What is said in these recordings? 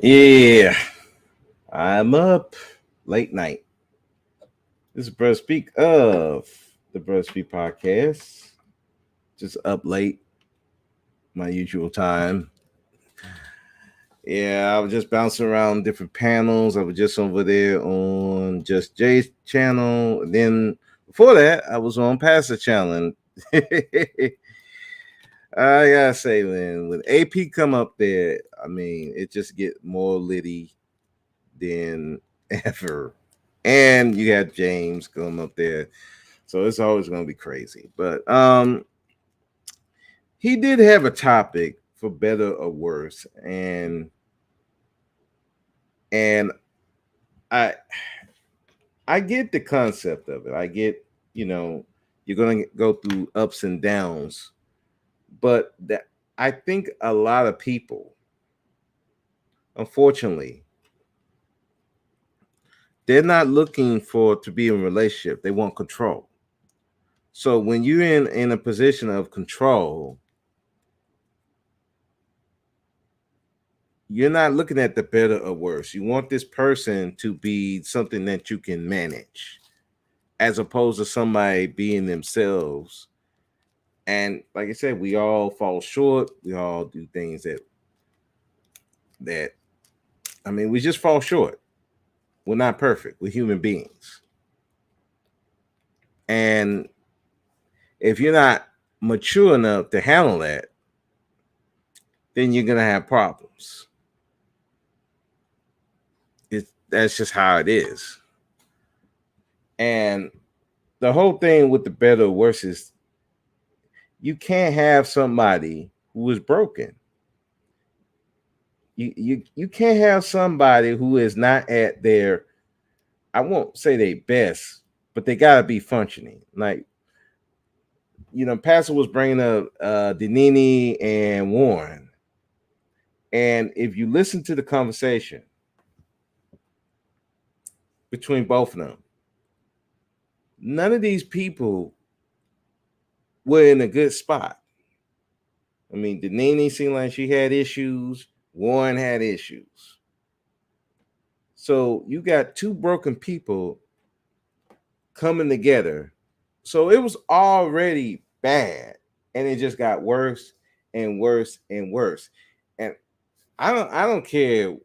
Yeah, I'm up late night. This is Brother Speak of the Brother Speak podcast. Just up late, my usual time. Yeah, I was just bouncing around different panels. I was just over there on Just Jay's channel. And then before that, I was on Pastor channel. I gotta say, man, when AP come up there, I mean, it just get more litty than ever. And you got James come up there. So it's always gonna be crazy. But he did have a topic for better or worse. And I I get the concept of it. I get, you know, you're gonna go through ups and downs. But that I think a lot of people, unfortunately, they're not looking for to be in a relationship. They want control. So when you're in a position of control, you're not looking at the better or worse. You want this person to be something that you can manage, as opposed to somebody being themselves. And like I said, we all fall short. We all do things that I mean, we just fall short. We're not perfect. We're human beings. And if you're not mature enough to handle that, then you're gonna have problems. That's just how it is. And the whole thing with the better or worse is you can't have somebody who is broken. You can't have somebody who is not at their, I won't say their best, but they gotta be functioning. Like, Pastor was bringing up Denini and Warren, and if you listen to the conversation between both of them, none of these people were in a good spot. I mean, Denini seemed like she had issues. Warren had issues. So you got two broken people coming together. So it was already bad, and it just got worse and worse and worse. And I don't care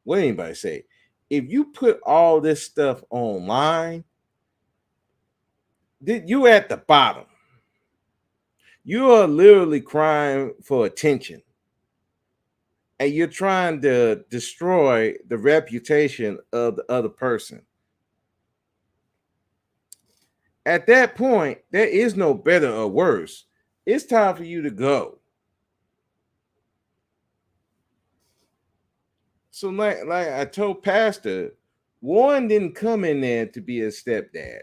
what anybody say. If you put all this stuff online, you at the bottom. You are literally crying for attention. And you're trying to destroy the reputation of the other person. At that point, there is no better or worse. It's time for you to go. So, like I told Pastor, one didn't come in there to be a stepdad.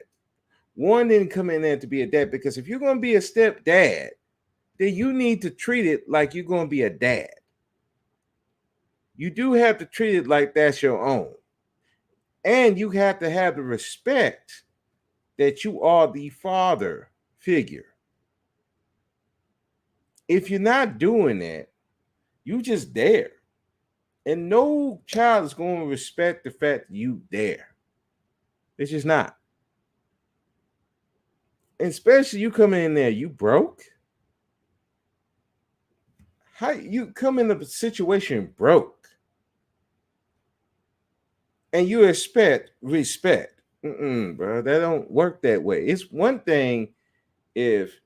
One didn't come in there to be a dad, because if you're going to be a stepdad, then you need to treat it like you're going to be a dad. You do have to treat it like that's your own. And you have to have the respect that you are the father figure. If you're not doing that, you just there. And no child is going to respect the fact that you there. It's just not. And especially you come in there, you broke. How you come in a situation broke and you expect respect? Bro, that don't work that way. It's one thing if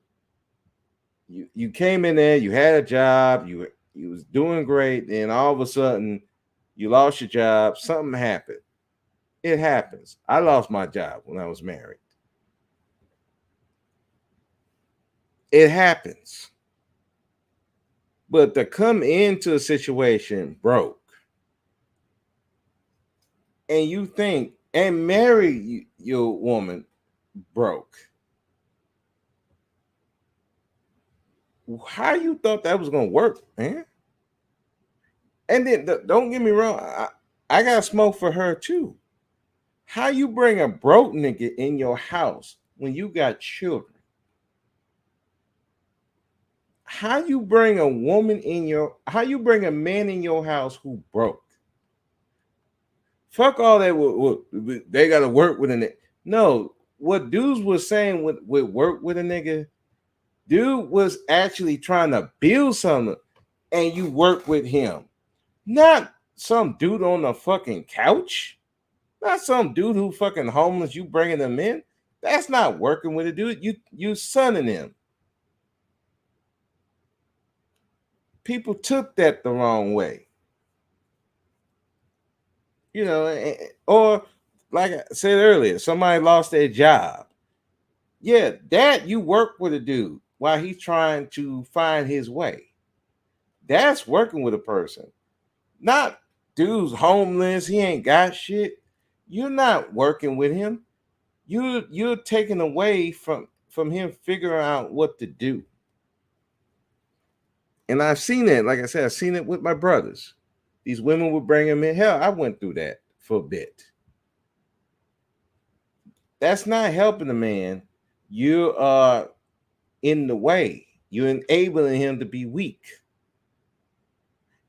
you came in there, you had a job, you was doing great, and all of a sudden you lost your job, something happened. It happens. I lost my job when I was married. It happens. But to come into a situation broke and you think and marry your woman broke, how you thought that was gonna work, man? And then don't get me wrong, I got smoke for her too. How you bring a broke nigga in your house when you got children? How you bring a man in your house who broke? Fuck all that. They got to work with a nigga. No, what dudes was saying with work with a nigga, dude was actually trying to build something, and you work with him, not some dude on the fucking couch, not some dude who fucking homeless. You bringing them in. That's not working with a dude. You sonning him. People took that the wrong way. You know, or like I said earlier, somebody lost their job. Yeah, that you work with a dude while he's trying to find his way. That's working with a person. Not dude's homeless, he ain't got shit. You're not working with him. You're taking away from him figuring out what to do. And I've seen it, like I said, I've seen it with my brothers. These women would bring him in. Hell, I went through that for a bit. That's not helping the man. You are in the way. You're enabling him to be weak.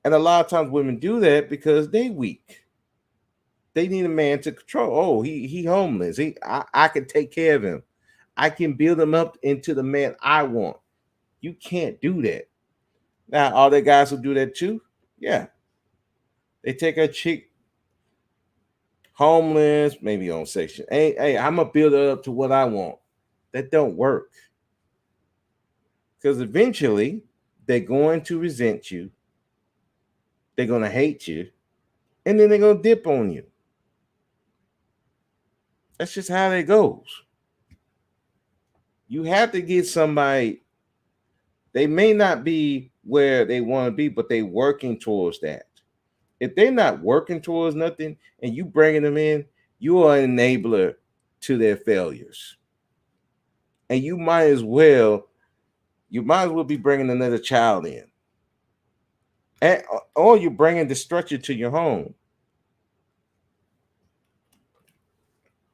And a lot of times women do that because they weak. They need a man to control. Oh, he homeless. I can take care of him. I can build him up into the man I want. You can't do that. Now, all the guys who do that too, yeah. They take a chick homeless, maybe on section. Hey, I'm gonna build her up to what I want. That don't work. Because eventually they're going to resent you. They're gonna hate you, and then they're gonna dip on you. That's just how it goes. You have to get somebody. They may not be where they want to be, but they're working towards that. If they're not working towards nothing and you bringing them in, you are an enabler to their failures. And you might as well be bringing another child in. Or you're bringing destruction to your home.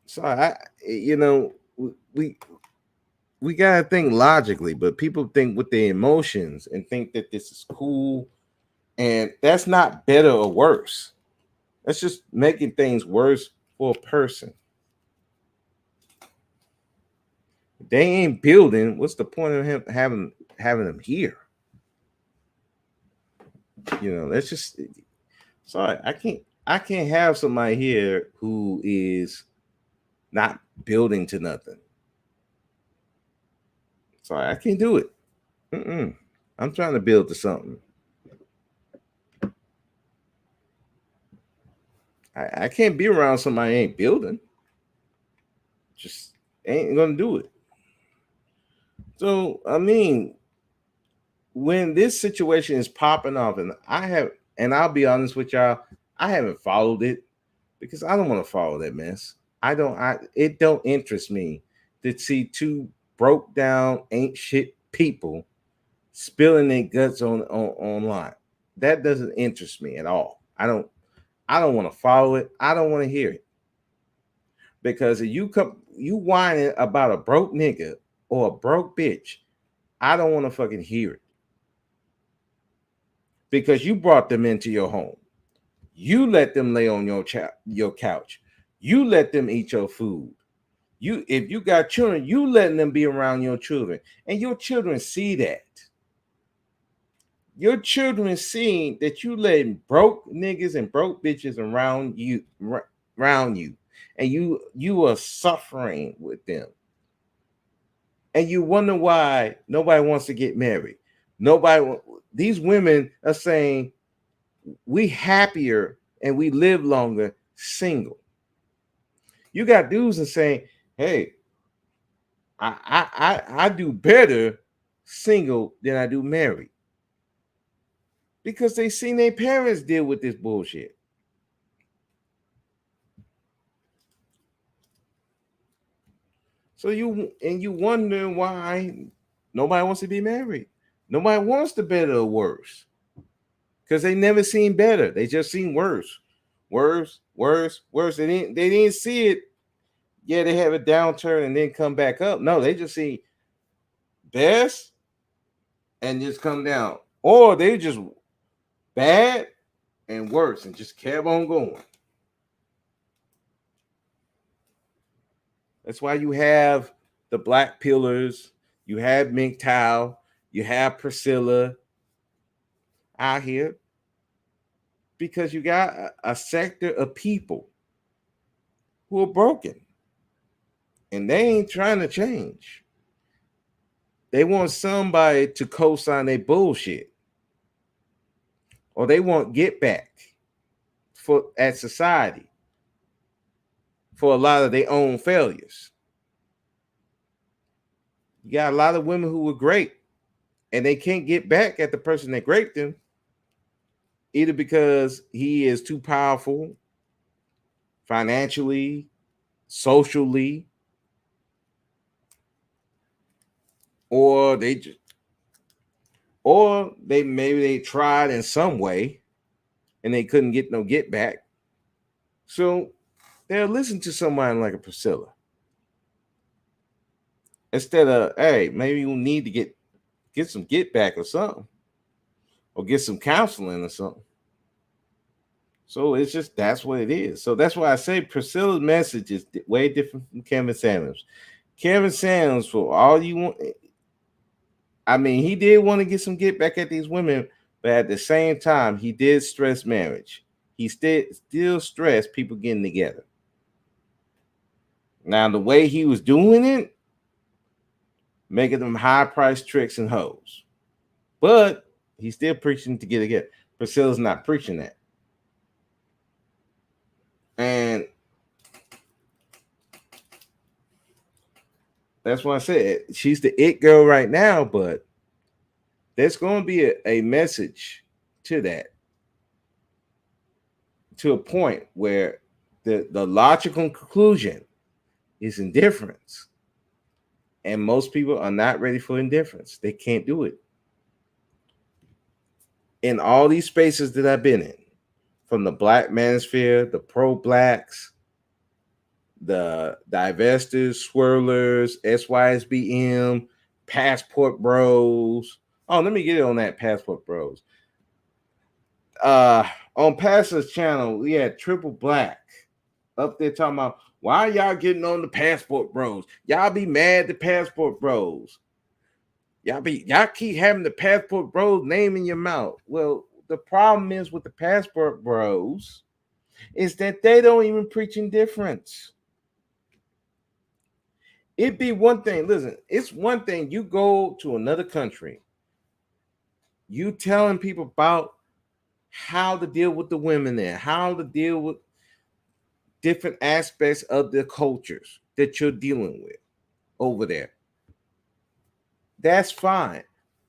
So we gotta think logically, but people think with their emotions and think that this is cool, and that's not better or worse. That's just making things worse for a person. If they ain't building, what's the point of him having them here? That's just sorry. I can't have somebody here who is not building to nothing. Sorry, I can't do it. I'm trying to build to something. I can't be around somebody ain't building. Just ain't gonna do it. So I mean, when this situation is popping off, and I'll be honest with y'all, I haven't followed it because I don't want to follow that mess. It don't interest me to see two broke down, ain't shit people spilling their guts online. That doesn't interest me at all. I don't want to follow it. I don't want to hear it. Because if you whining about a broke nigga or a broke bitch, I don't want to fucking hear it. Because you brought them into your home. You let them lay on your couch. You let them eat your food. If you got children, you letting them be around your children. And your children see that. Your children seeing that you letting broke niggas and broke bitches around you. And you are suffering with them. And you wonder why nobody wants to get married. These women are saying we happier and we live longer single. You got dudes that saying, hey, I do better single than I do married. Because they seen their parents deal with this bullshit. So you wondering why nobody wants to be married. Nobody wants the better or worse. Because they never seen better. They just seen worse. Worse. They didn't see it. Yeah, they have a downturn and then come back up. No, they just see best and just come down. Or they just bad and worse and just kept on going. That's why you have the Black Pillars, you have MGTOW, you have Priscilla out here, because you got a sector of people who are broken and they ain't trying to change. They want somebody to co-sign their bullshit, or they want get back for at society for a lot of their own failures. You got a lot of women who were great and they can't get back at the person that raped them, either because he is too powerful financially, socially, or maybe they tried in some way and they couldn't get no get back. So they'll listen to somebody like a Priscilla instead of, hey, maybe you need to get some get back or something, or get some counseling or something. So it's just, that's what it is. So that's why I say Priscilla's message is way different from Kevin Samuels. Kevin Samuels, for all you want, I mean, he did want to get some get back at these women, but at the same time, he did stress marriage. He still stressed people getting together. Now, the way he was doing it, making them high price tricks and hoes, but he's still preaching to get together. Priscilla's not preaching that. And that's why I said she's the it girl right now, but there's going to be a message to that, to a point where the logical conclusion is indifference. And most people are not ready for indifference. They can't do it. In all these spaces that I've been in, from the Black manosphere, the pro-blacks, the divestors, swirlers, SYSBM, passport bros. Oh, let me get it on that passport bros. On Pastor's channel, we had Triple Black up there talking about, why y'all getting on the passport bros? Y'all be mad at the passport bros. Y'all keep having the passport bros name in your mouth. Well, the problem is with the passport bros is that they don't even preach indifference. It'd be one thing, listen, it's one thing you go to another country, you telling people about how to deal with the women there, how to deal with different aspects of the cultures that you're dealing with over there. That's fine.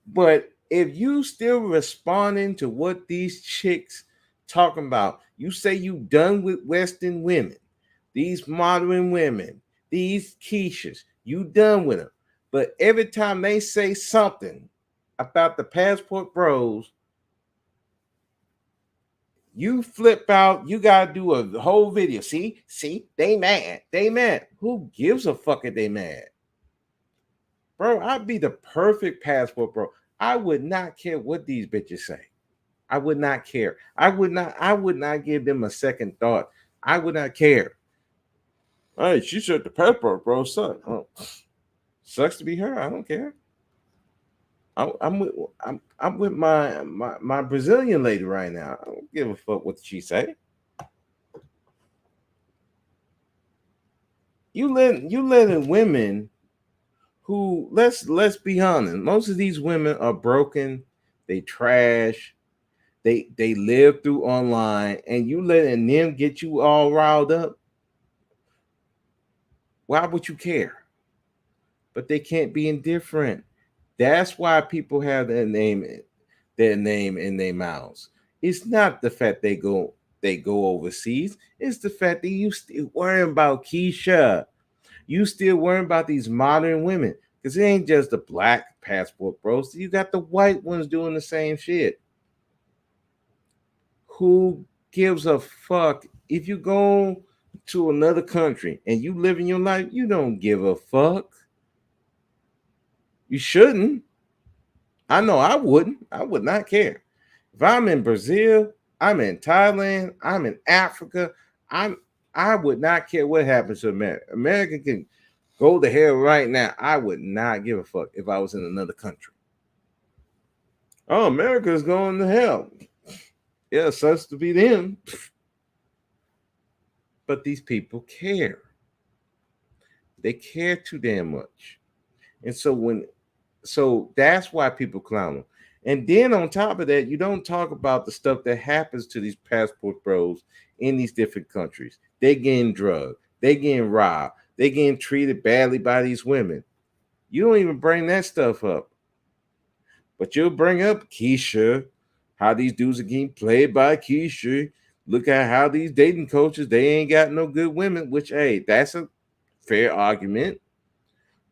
But if you still responding to what these chicks talking about, you say you done with Western women, these modern women, these Keishas, you done with them. But every time they say something about the passport bros, you flip out. You gotta do a whole video. See, they mad. They mad. Who gives a fuck if they mad? Bro, I'd be the perfect passport bro. I would not care what these bitches say. I would not care. I would not give them a second thought. I would not care. Hey, she said the passport bro suck. Oh, sucks to be her. I don't care. I'm with my Brazilian lady right now. I don't give a fuck what she say. You letting women who, let's be honest, most of these women are broken, they trash, they live through online, and you letting them get you all riled up. Why would you care? But they can't be indifferent. That's why people have their name in their mouths. It's not the fact they go overseas. It's the fact that you still worrying about Keisha. You still worrying about these modern women, because it ain't just the black passport bros. You got the white ones doing the same shit. Who gives a fuck if you go to another country and you live in your life? You don't give a fuck. You shouldn't. I know I wouldn't. I would not care. If I'm in Brazil, I'm in Thailand, I'm in Africa, I would not care what happens to America. America can Go to hell right now. I would not give a fuck if I was in another country. Oh, America's going to hell. Yeah, sucks to be them. But these people care. They care too damn much. And so that's why people clown them. And then on top of that, you don't talk about the stuff that happens to these passport bros in these different countries. They getting drugged, they getting robbed, they getting treated badly by these women. You don't even bring that stuff up. But you'll bring up Keisha, how these dudes are getting played by Keisha. Look at how these dating coaches, they ain't got no good women, which, hey, that's a fair argument.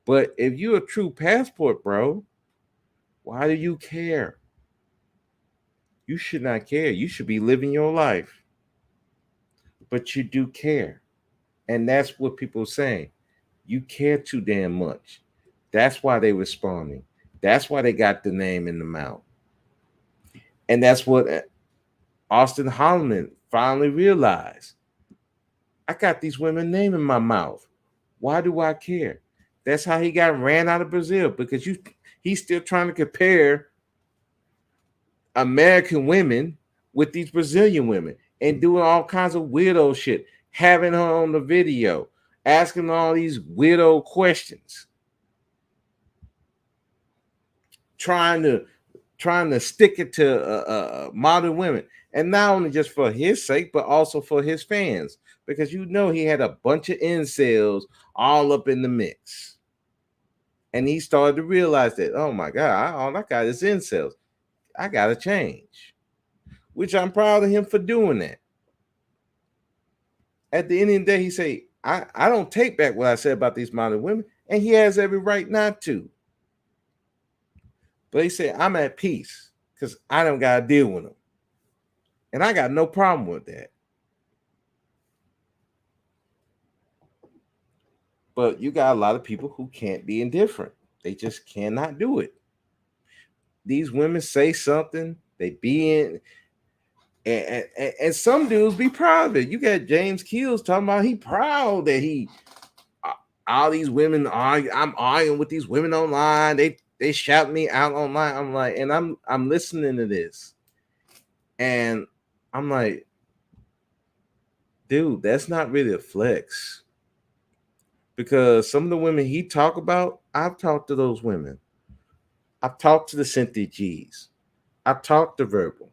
But if you're a true passport bro, why do you care? You should not care. You should be living your life. But you do care. And that's what people are saying. You care too damn much. That's why they responding. That's why they got the name in the mouth. And that's what Austin Holloman finally realized. I got these women name in my mouth. Why do I care? That's how he got ran out of Brazil, because he's still trying to compare American women with these Brazilian women and doing all kinds of weirdo shit, having her on the video, asking all these weirdo questions, trying to stick it to modern women, and not only just for his sake, but also for his fans, because he had a bunch of incels all up in the mix, and he started to realize that, oh my god, all I got is incels. I gotta change, which I'm proud of him for doing that. At the end of the day, he say, I don't take back what I said about these modern women, and he has every right not to. But he said, I'm at peace because I don't got to deal with them. And I got no problem with that. But you got a lot of people who can't be indifferent. They just cannot do it. These women say something, they be in, and some dudes be proud of it. You got James Keels talking about he proud that all these women I'm arguing with these women online. They shout me out online. I'm like, and I'm listening to this, and I'm like, dude, that's not really a flex. Because some of the women he talk about, I've talked to those women. I've talked to the Cynthia G's. I've talked to Verbal.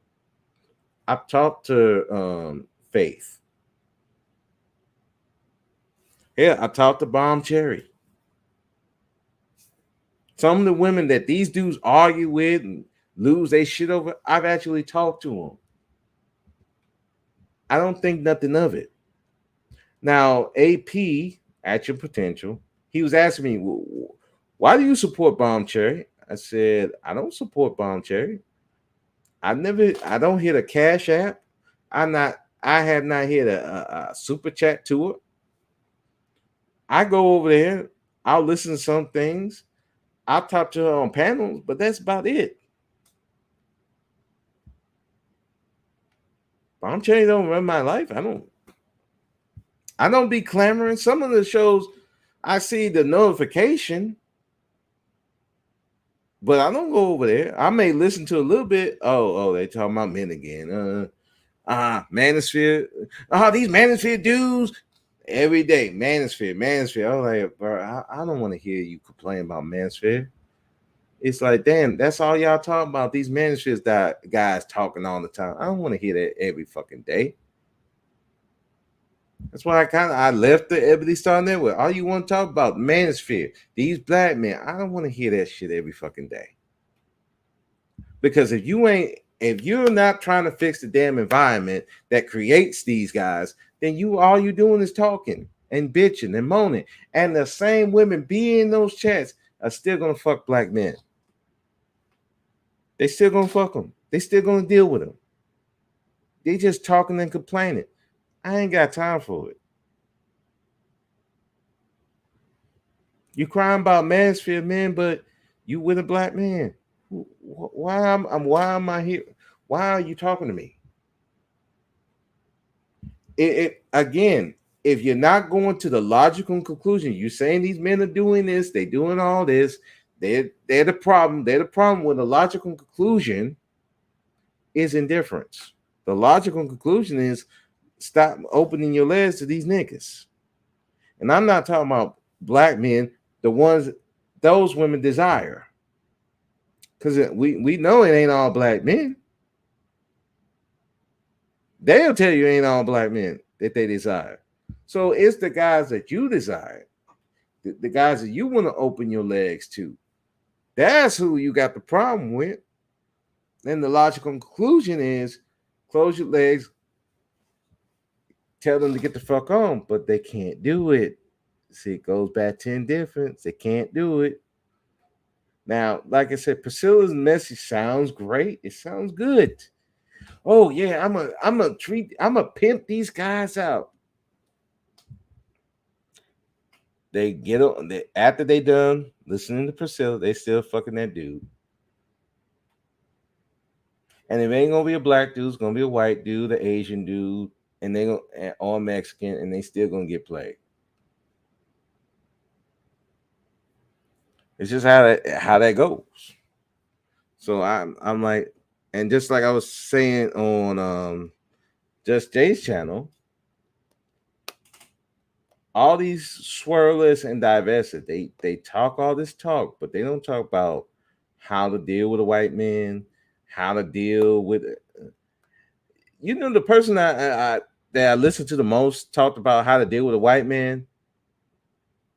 I've talked to Faith. Yeah, I talked to Bomb Cherry. Some of the women that these dudes argue with and lose their shit over, I've actually talked to them. I don't think nothing of it. Now, AP, at your potential, he was asking me, why do you support Bomb Cherry? I said, I don't support Bomb Cherry. I don't hit a Cash App. I have not hit a super chat to her. I go over there, I'll listen to some things, I'll talk to her on panels, but that's about it. Bomb Cherry don't run my life. I don't be clamoring. Some of the shows I see the notification, but I don't go over there. I may listen to a little bit. Oh, they talking about men again. Manosphere. These Manosphere dudes every day. Manosphere. I'm like, bro, I don't want to hear you complain about Manosphere. It's like, damn, that's all y'all talking about. These Manospheres guys talking all the time. I don't want to hear that every fucking day. That's why I left the Ebony Star Network. All you want to talk about, Manosphere, these black men. I don't want to hear that shit every fucking day. Because if you're not trying to fix the damn environment that creates these guys, then all you doing is talking and bitching and moaning. And the same women be in those chats are still gonna fuck black men. They still gonna fuck them. They still gonna deal with them. They just talking and complaining. I ain't got time for it. You crying about Manosphere, man, but you with a black man. Why am I here? Why are you talking to me? It if you're not going to the logical conclusion, you're saying these men are doing this, they're doing all this, they're the problem. They're the problem with the logical conclusion is indifference. The logical conclusion is stop opening your legs to these niggas. And I'm not talking about black men, the ones those women desire. Because we know it ain't all black men. They'll tell you it ain't all black men that they desire. So it's the guys that you desire, the guys that you want to open your legs to. That's who you got the problem with. Then the logical conclusion is close your legs, tell them to get the fuck on, but they can't do it. See, it goes back to indifference. They can't do it. Now, like I said, Priscilla's message sounds great. It sounds good. Oh yeah, I'm a pimp these guys out. They get on after they done listening to Priscilla, they still fucking that dude. And if it ain't gonna be a black dude, it's gonna be a white dude, an Asian dude, and they gonna all Mexican, and they still gonna get played. It's just how that goes. So I'm like, and just like I was saying on Just Jay's channel, all these swirlers and divested, they talk all this talk, but they don't talk about how to deal with a white man, how to deal with you know, the person that I listened to the most talked about how to deal with a white man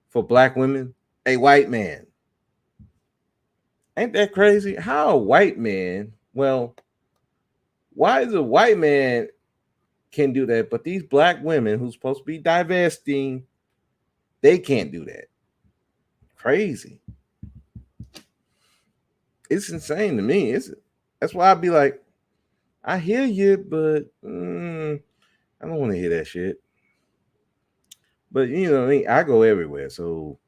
for black women, a white man. Ain't that crazy? How a white man, well, why is a white man can do that, but these black women who's supposed to be divesting, they can't do that. Crazy. It's insane to me. That's why I'd be like, I hear you, but I don't want to hear that shit. But you know, I go everywhere. So,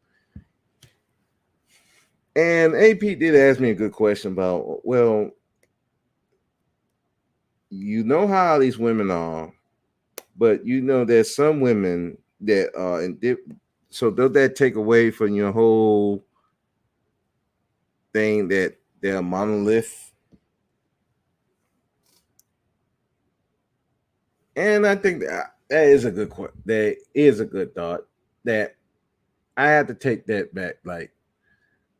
and AP did ask me a good question about, well, you know how these women are, but you know there's some women that are so does that take away from your whole thing that they're a monolith? And I think that is a good question. That is a good thought. That I have to take that back. Like,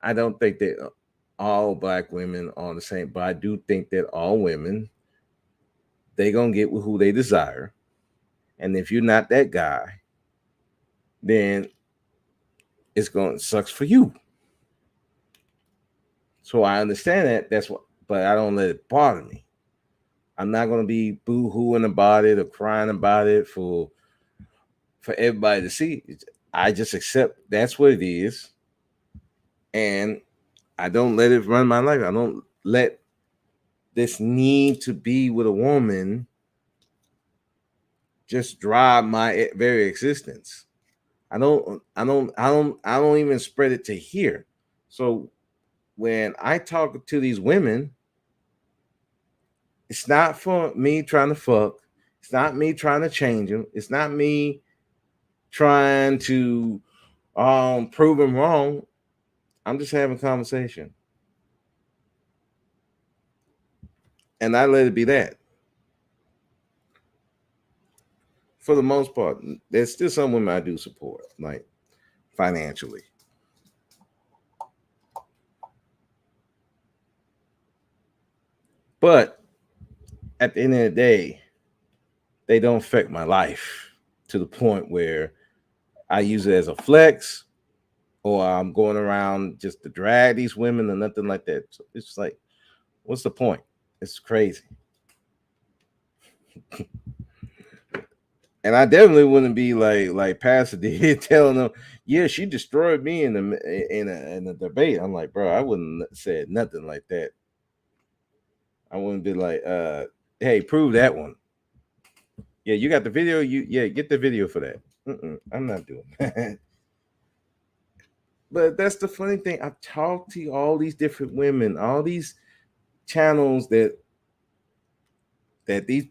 I don't think that all black women are the same, but I do think that all women, they gonna get who they desire. And if you're not that guy, then it's gonna sucks for you. So I understand that. That's what, but I don't let it bother me. I'm not gonna be boo-hooing about it or crying about it for everybody to see. I just accept that's what it is, and I don't let it run my life. I don't let this need to be with a woman just drive my very existence. I don't even spread it to here. So when I talk to these women, it's not for me trying to fuck. It's not me trying to change them. It's not me trying to prove them wrong. I'm just having a conversation. And I let it be that. For the most part, there's still some women I do support, like financially. But at the end of the day, they don't affect my life to the point where I use it as a flex or I'm going around just to drag these women or nothing like that. So it's like, what's the point? It's crazy. And I definitely wouldn't be like Pastor did telling them, yeah, she destroyed me in a debate. I'm like, bro, I wouldn't have said nothing like that. I wouldn't be like, hey, prove that one. Yeah, you got the video. Get the video for that. I'm not doing that. But that's the funny thing. I've talked to all these different women, all these channels that these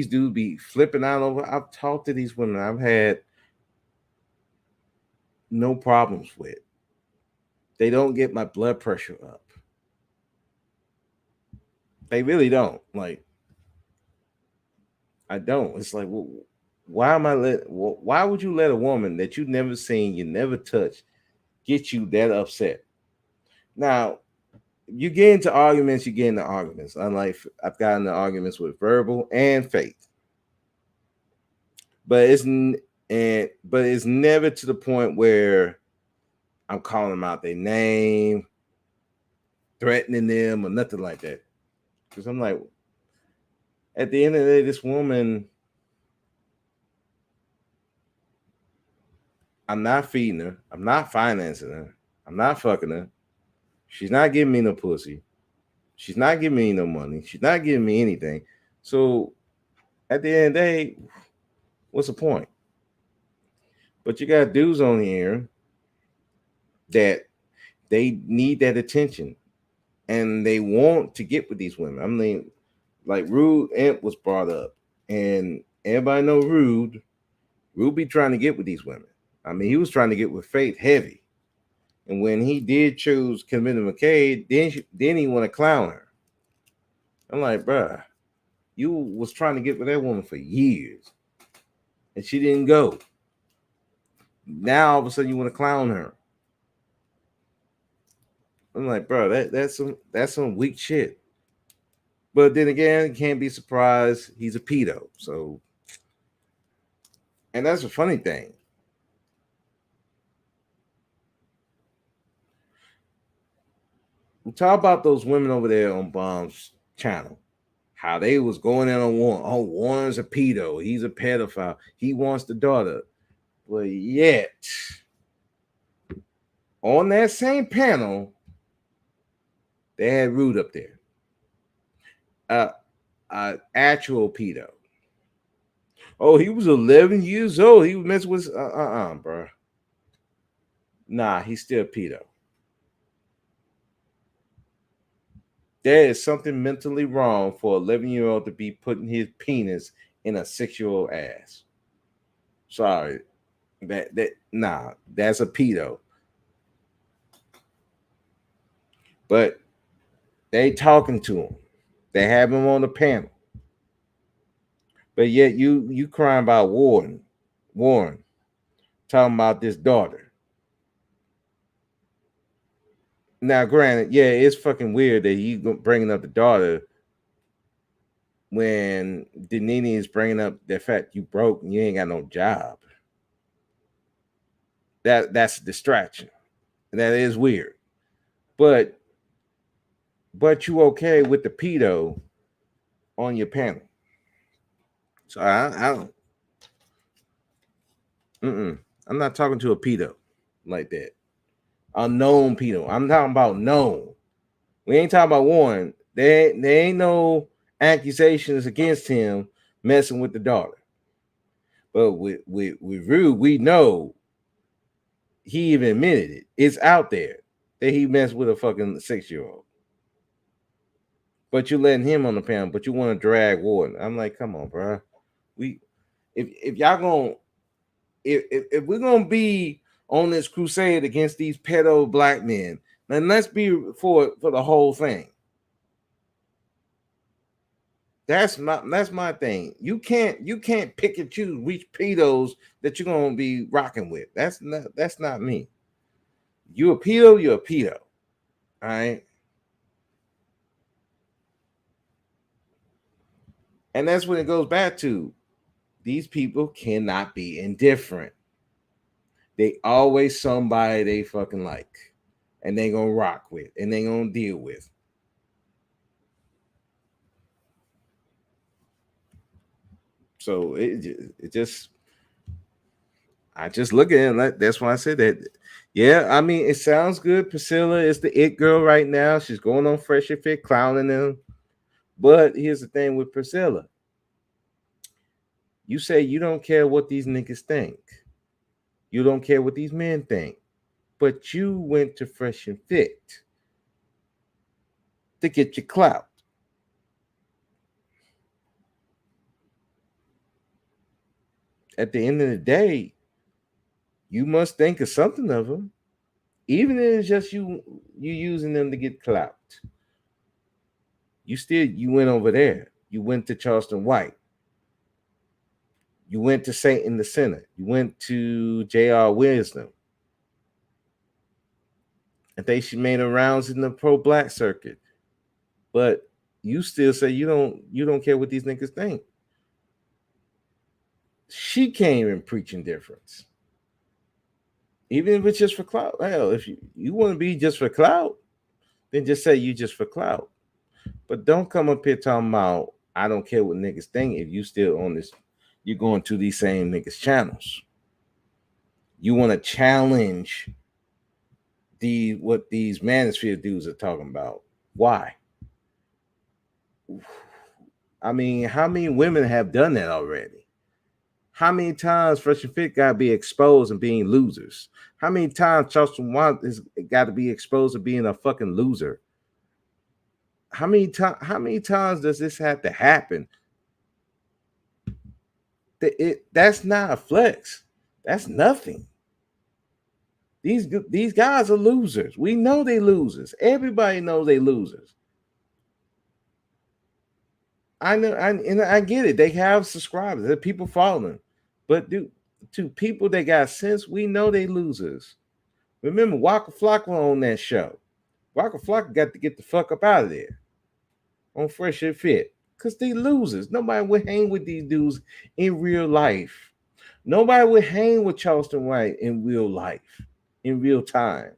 dudes be flipping out over. I've talked to these women. I've had no problems with. They don't get my blood pressure up. They really don't. Like, I don't. It's like, well, why am I why would you let a woman that you never seen, you never touched, get you that upset? Now, you get into arguments, you get into arguments. Unlike I've gotten into arguments with verbal and faith, but it's never to the point where I'm calling them out their name, threatening them, or nothing like that. Because I'm like, at the end of the day, this woman, I'm not feeding her, I'm not financing her, I'm not fucking her. She's not giving me no pussy. She's not giving me no money. She's not giving me anything. So at the end of the day, what's the point? But you got dudes on here that they need that attention and they want to get with these women. I mean, like Rude Imp was brought up, and everybody know Rude. Rude be trying to get with these women. I mean, he was trying to get with Faith heavy. And when he did choose Camilla McKay, then he want to clown her. I'm like, bruh, you was trying to get with that woman for years, and she didn't go. Now all of a sudden you want to clown her. I'm like, bro, that's some weak shit. But then again, can't be surprised he's a pedo. So, and that's a funny thing. We talk about those women over there on Bomb's channel, how they was going in on Warren. Oh, Warren's a pedo. He's a pedophile. He wants the daughter. But yet, on that same panel, they had Rude up there. Actual pedo. Oh, he was 11 years old. He was messing with bro. Nah, he's still pedo. There is something mentally wrong for an 11-year-old to be putting his penis in a 6-year-old ass. Sorry. That's a pedo. But they talking to him. They have him on the panel. But yet you crying about Warren, talking about this daughter. Now, granted, yeah, it's fucking weird that you bringing up the daughter when Denini is bringing up the fact you broke and you ain't got no job. That's a distraction. And that is weird. But you okay with the pedo on your panel. So I don't. I'm not talking to a pedo like that. A known pedo. I'm talking about known. We ain't talking about Warren. There ain't no accusations against him messing with the daughter. But with Rude, we know he even admitted it. It's out there that he messed with a fucking 6-year-old. But you letting him on the panel, but you want to drag Warren. I'm like, come on, bro. If y'all gonna if we're gonna be on this crusade against these pedo black men, then let's be for the whole thing. That's my thing. You can't pick and choose which pedos that you're gonna be rocking with. That's not me. You a pedo, you're a pedo. All right. And that's when it goes back to these people cannot be indifferent. They always somebody they fucking like and they gonna rock with and they gonna deal with. So it just I just look at it like that's why I said that. Yeah, I mean it sounds good. Priscilla is the it girl right now. She's going on Fresh and Fit clowning them. But here's the thing with Priscilla. You say you don't care what these niggas think. You don't care what these men think. But you went to Fresh and Fit to get your clout. At the end of the day, You must think of something of them, even if it's just you using them to get clout. You went over there. You went to Charleston White. You went to Saint in the Center. You went to J.R. Wisdom. I think she made her rounds in the pro black circuit. But you still say you don't care what these niggas think. She came in preaching difference. Even if it's just for clout. Hell, if you want to be just for clout, then just say you just for clout. But don't come up here talking about I don't care what niggas think if you still on this, you're going to these same niggas channels. You want to challenge what these manosphere dudes are talking about. Why? I mean, how many women have done that already? How many times Fresh and Fit got to be exposed and being losers? How many times Charleston White has got to be exposed to being a fucking loser? How many times does this have to happen? That's not a flex. That's nothing. These guys are losers. We know they losers. Everybody knows they losers. I know, and I get it. They have subscribers. There are people following, but to people that got sense, we know they losers. Remember, Waka Flocka on that show. Waka Flocka got to get the fuck up out of there on Fresh and Fit because they losers. Nobody would hang with these dudes in real life. Nobody would hang with Charleston White in real life, in real time.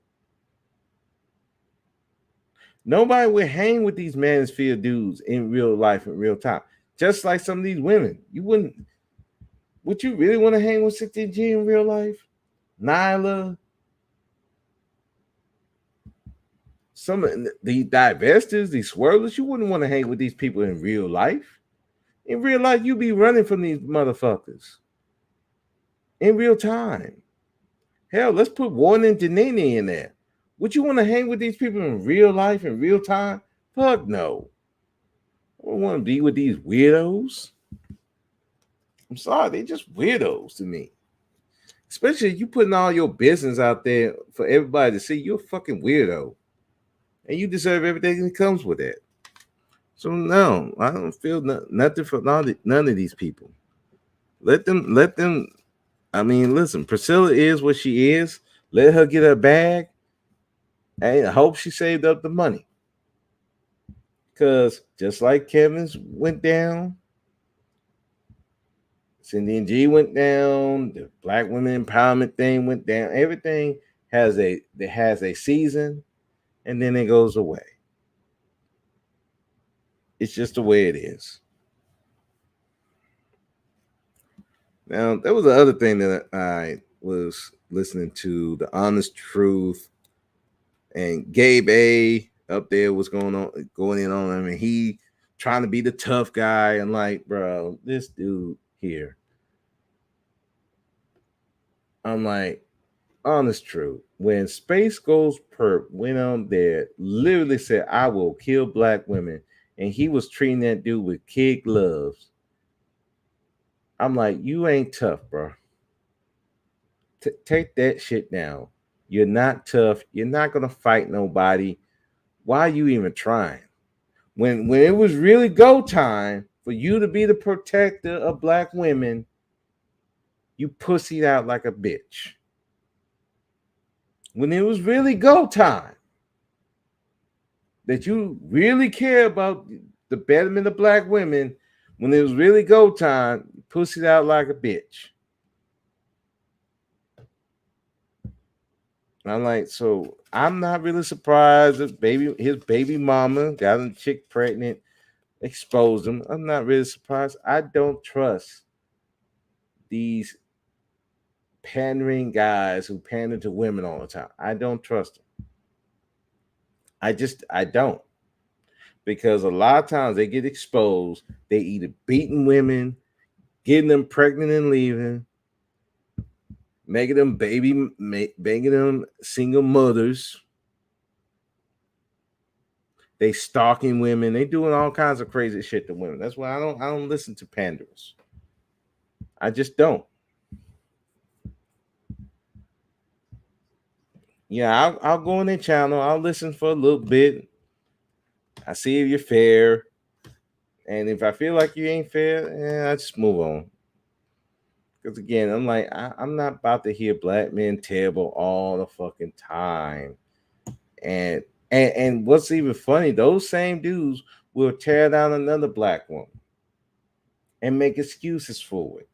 Nobody would hang with these manosphere dudes in real life, in real time. Just like some of these women. You wouldn't. Would you really want to hang with 60G in real life? Nyla? Some of the divestors, these swirlers, you wouldn't want to hang with these people in real life. In real life, you be running from these motherfuckers. In real time. Hell, let's put Warren and Janini in there. Would you want to hang with these people in real life, in real time? Fuck no. I don't want to be with these weirdos. I'm sorry, they just weirdos to me. Especially you putting all your business out there for everybody to see. You're a fucking weirdo. And you deserve everything that comes with it. So no, I don't feel nothing for none of these people. Let them. I mean, listen, Priscilla is what she is. Let her get her bag. And I hope she saved up the money. Because just like Kevin's went down, Cindy and G went down, the Black women empowerment thing went down. Everything has a season, and then it goes away. It's just the way it is. Now, there was the other thing that I was listening to, The Honest Truth, and Gabe A up there was going in on him, and he trying to be the tough guy, and like, bro, this dude here. I'm like, honest truth. When Space Ghost Perp went on there, literally said, I will kill black women, and he was treating that dude with kid gloves. I'm like, you ain't tough, bro. Take that shit down. You're not tough. You're not gonna fight nobody. Why are you even trying? When it was really go time for you to be the protector of black women, you pussied out like a bitch. When it was really go time, that you really care about the betterment of black women, when it was really go time, you pussied out like a bitch. I'm like, so I'm not really surprised that his baby mama got a chick pregnant, exposed him. I'm not really surprised. I don't trust these pandering guys who pander to women all the time. I don't trust them. I don't. Because a lot of times they get exposed, they either beating women, getting them pregnant and leaving, making them single mothers. They stalking women. They doing all kinds of crazy shit to women. That's why I don't listen to panders. I just don't. Yeah, I'll go on their channel. I'll listen for a little bit. I see if you're fair. And if I feel like you ain't fair, I just move on. Because again, I'm like, I'm not about to hear black men terrible all the fucking time. And and what's even funny, those same dudes will tear down another black woman and make excuses for it.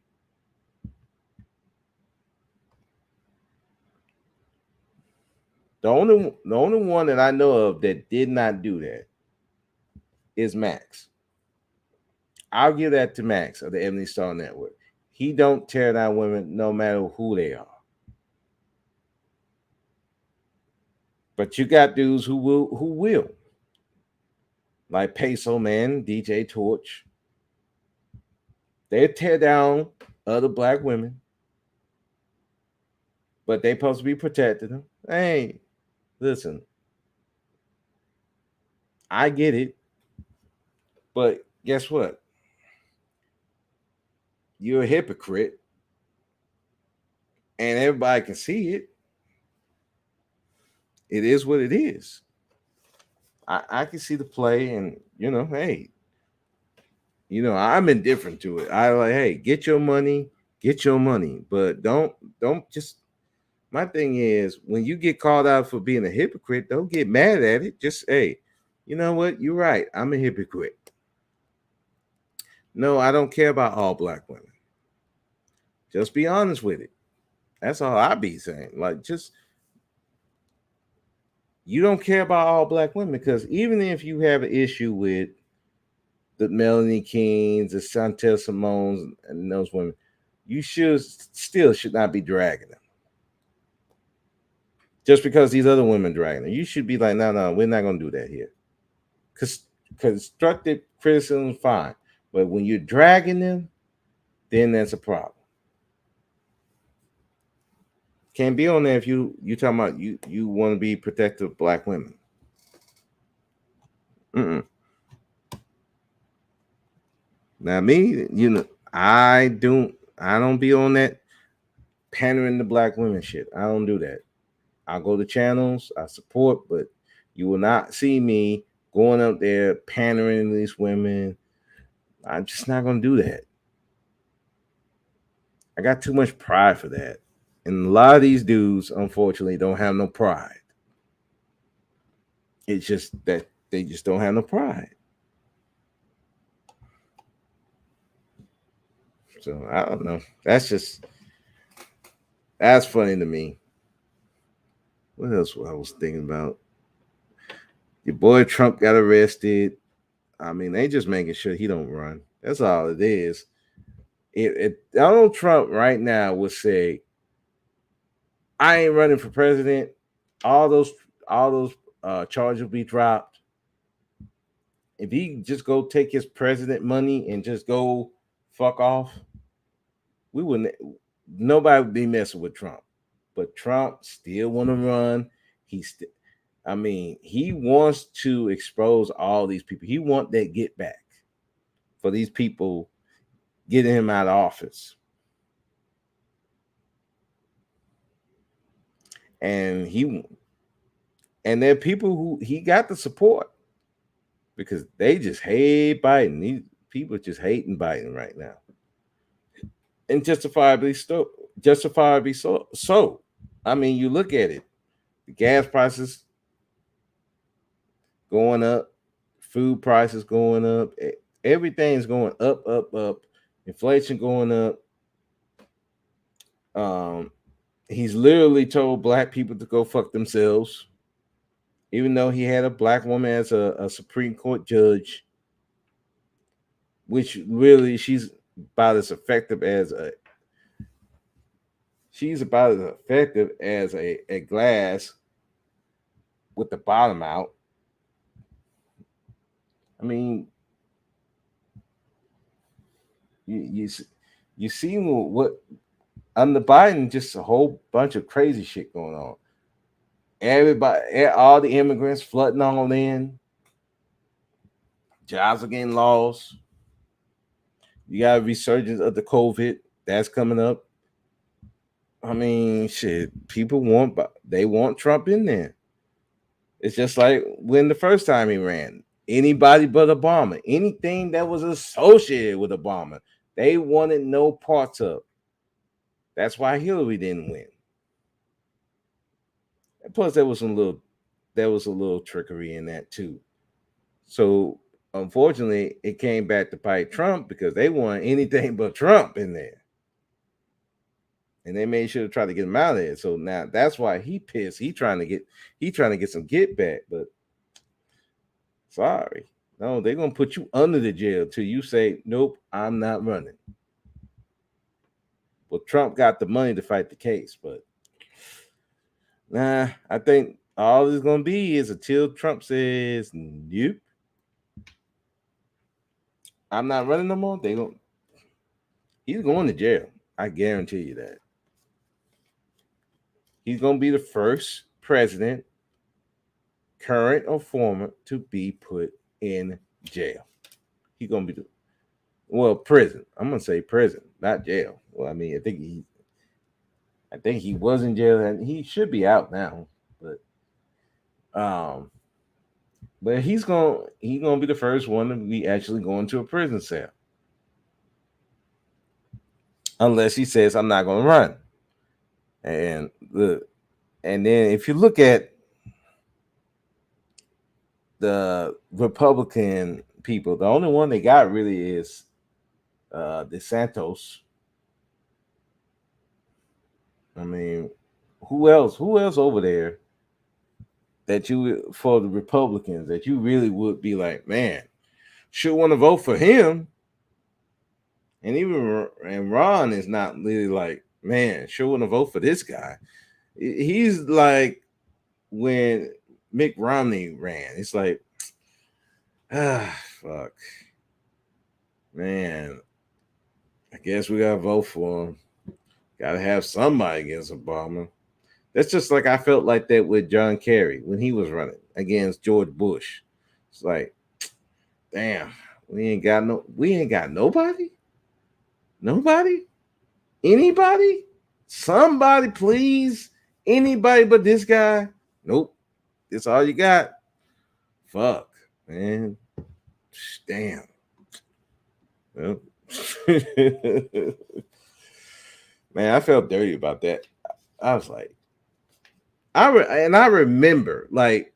The only one that I know of that did not do that is Max. I'll give that to Max of the Emily Star Network. He don't tear down women no matter who they are. But you got dudes who will. Like Peso Man, DJ Torch. They tear down other black women, but they supposed to be protecting them. Hey, listen, I get it, but guess what? You're a hypocrite, and everybody can see it. It is what it is. I can see the play, and hey, I'm indifferent to it. I like, hey, get your money, but don't just. My thing is, when you get called out for being a hypocrite, don't get mad at it. Just hey, you know what? You're right. I'm a hypocrite. No, I don't care about all black women. Just be honest with it. That's all I be saying. Like, just you don't care about all black women because even if you have an issue with the Melanie Kings, the Chantel Simones, and those women, you should not be dragging them. Just because these other women dragging them, you should be like, no, we're not gonna do that here. Because constructive criticism is fine, but when you're dragging them, then that's a problem. Can't be on there if you talking about you want to be protective of black women. Mm-mm. Now me, I don't be on that pandering to black women shit. I don't do that. I go to channels, I support, but you will not see me going up there pandering to these women. I'm just not gonna do that. I got too much pride for that. And a lot of these dudes, unfortunately, don't have no pride. It's just that they just don't have no pride. So I don't know. That's funny to me. What else I was thinking about? Your boy Trump got arrested. I mean, they just making sure he don't run. That's all it is. If Donald Trump right now would say, "I ain't running for president," all those charges will be dropped. If he just go take his president money and just go fuck off, we wouldn't. Nobody would be messing with Trump. But Trump still want to run. I mean, he wants to expose all these people. He want that get back for these people getting him out of office. And there are people who he got the support because they just hate Biden. These people just hating Biden right now. And justifiably so. I mean, you look at it. The gas prices going up, food prices going up, everything's going up, up, up. Inflation going up. Um, he's literally told black people to go fuck themselves, even though he had a black woman as a Supreme Court judge, which really she's about as effective as a glass with the bottom out. I mean, you you see what under Biden, just a whole bunch of crazy shit going on. Everybody, all the immigrants flooding on in, jobs are getting lost. You got a resurgence of the COVID that's coming up. I mean, shit. People want Trump in there. It's just like when the first time he ran. Anybody but Obama, anything that was associated with Obama, they wanted no parts of. That's why Hillary didn't win. And plus, there was a little trickery in that too. So unfortunately, it came back to bite Trump because they wanted anything but Trump in there, and they made sure to try to get him out of there. So now that's why he pissed. He trying to get some get back, but sorry, no, they're gonna put you under the jail till you say nope, I'm not running. Well, Trump got the money to fight the case, but nah, I think all it's gonna be is until Trump says nope, I'm not running no more. They don't. He's going to jail. I guarantee you that. He's gonna be the first president, current or former, to be put in jail. He's gonna be prison. I'm gonna say prison, not jail. Well, I mean, I think he was in jail and he should be out now, um, but he's gonna be the first one to be actually going to a prison cell, unless he says I'm not gonna run. And and then if you look at the Republican people, the only one they got really is DeSantos. I mean, who else? Who else over there that you for the Republicans that you really would be like, man, should want to vote for him? And even and Ron is not really like, man, sure want to vote for this guy. He's like when Mitt Romney ran. It's like, fuck, man. I guess we gotta vote for him. Gotta have somebody against Obama. That's just like I felt like that with John Kerry when he was running against George Bush. It's like, damn, we ain't got nobody, nobody, anybody, somebody, please, anybody but this guy. Nope, it's all you got. Fuck, man, damn. Well, man, I felt dirty about that. I was like, I remember like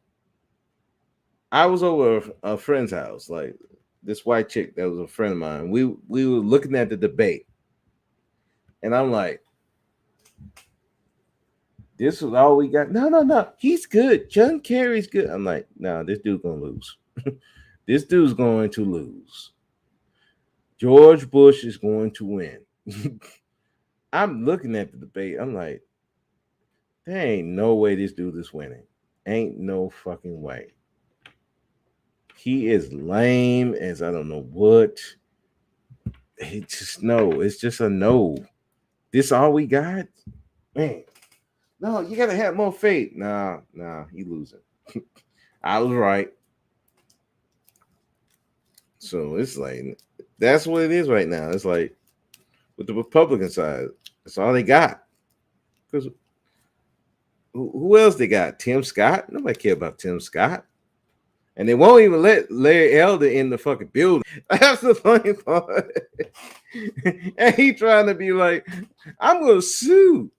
I was over a friend's house, like this white chick that was a friend of mine. We were looking at the debate, and I'm like, this was all we got. No, no, no, he's good. John Kerry's good. I'm like, no, this dude's gonna lose. This dude's going to lose. George Bush is going to win. I'm looking at the debate. I'm like, there ain't no way this dude is winning. Ain't no fucking way. He is lame as I don't know what. It's just no. It's just a no. This all we got, man. No, you gotta have more faith. Nah, he losing. I was right. So it's like that's what it is right now. It's like with the Republican side, that's all they got. Because who else they got? Tim Scott? Nobody care about Tim Scott. And they won't even let Larry Elder in the fucking building. That's the funny part. And he trying to be like, I'm gonna sue.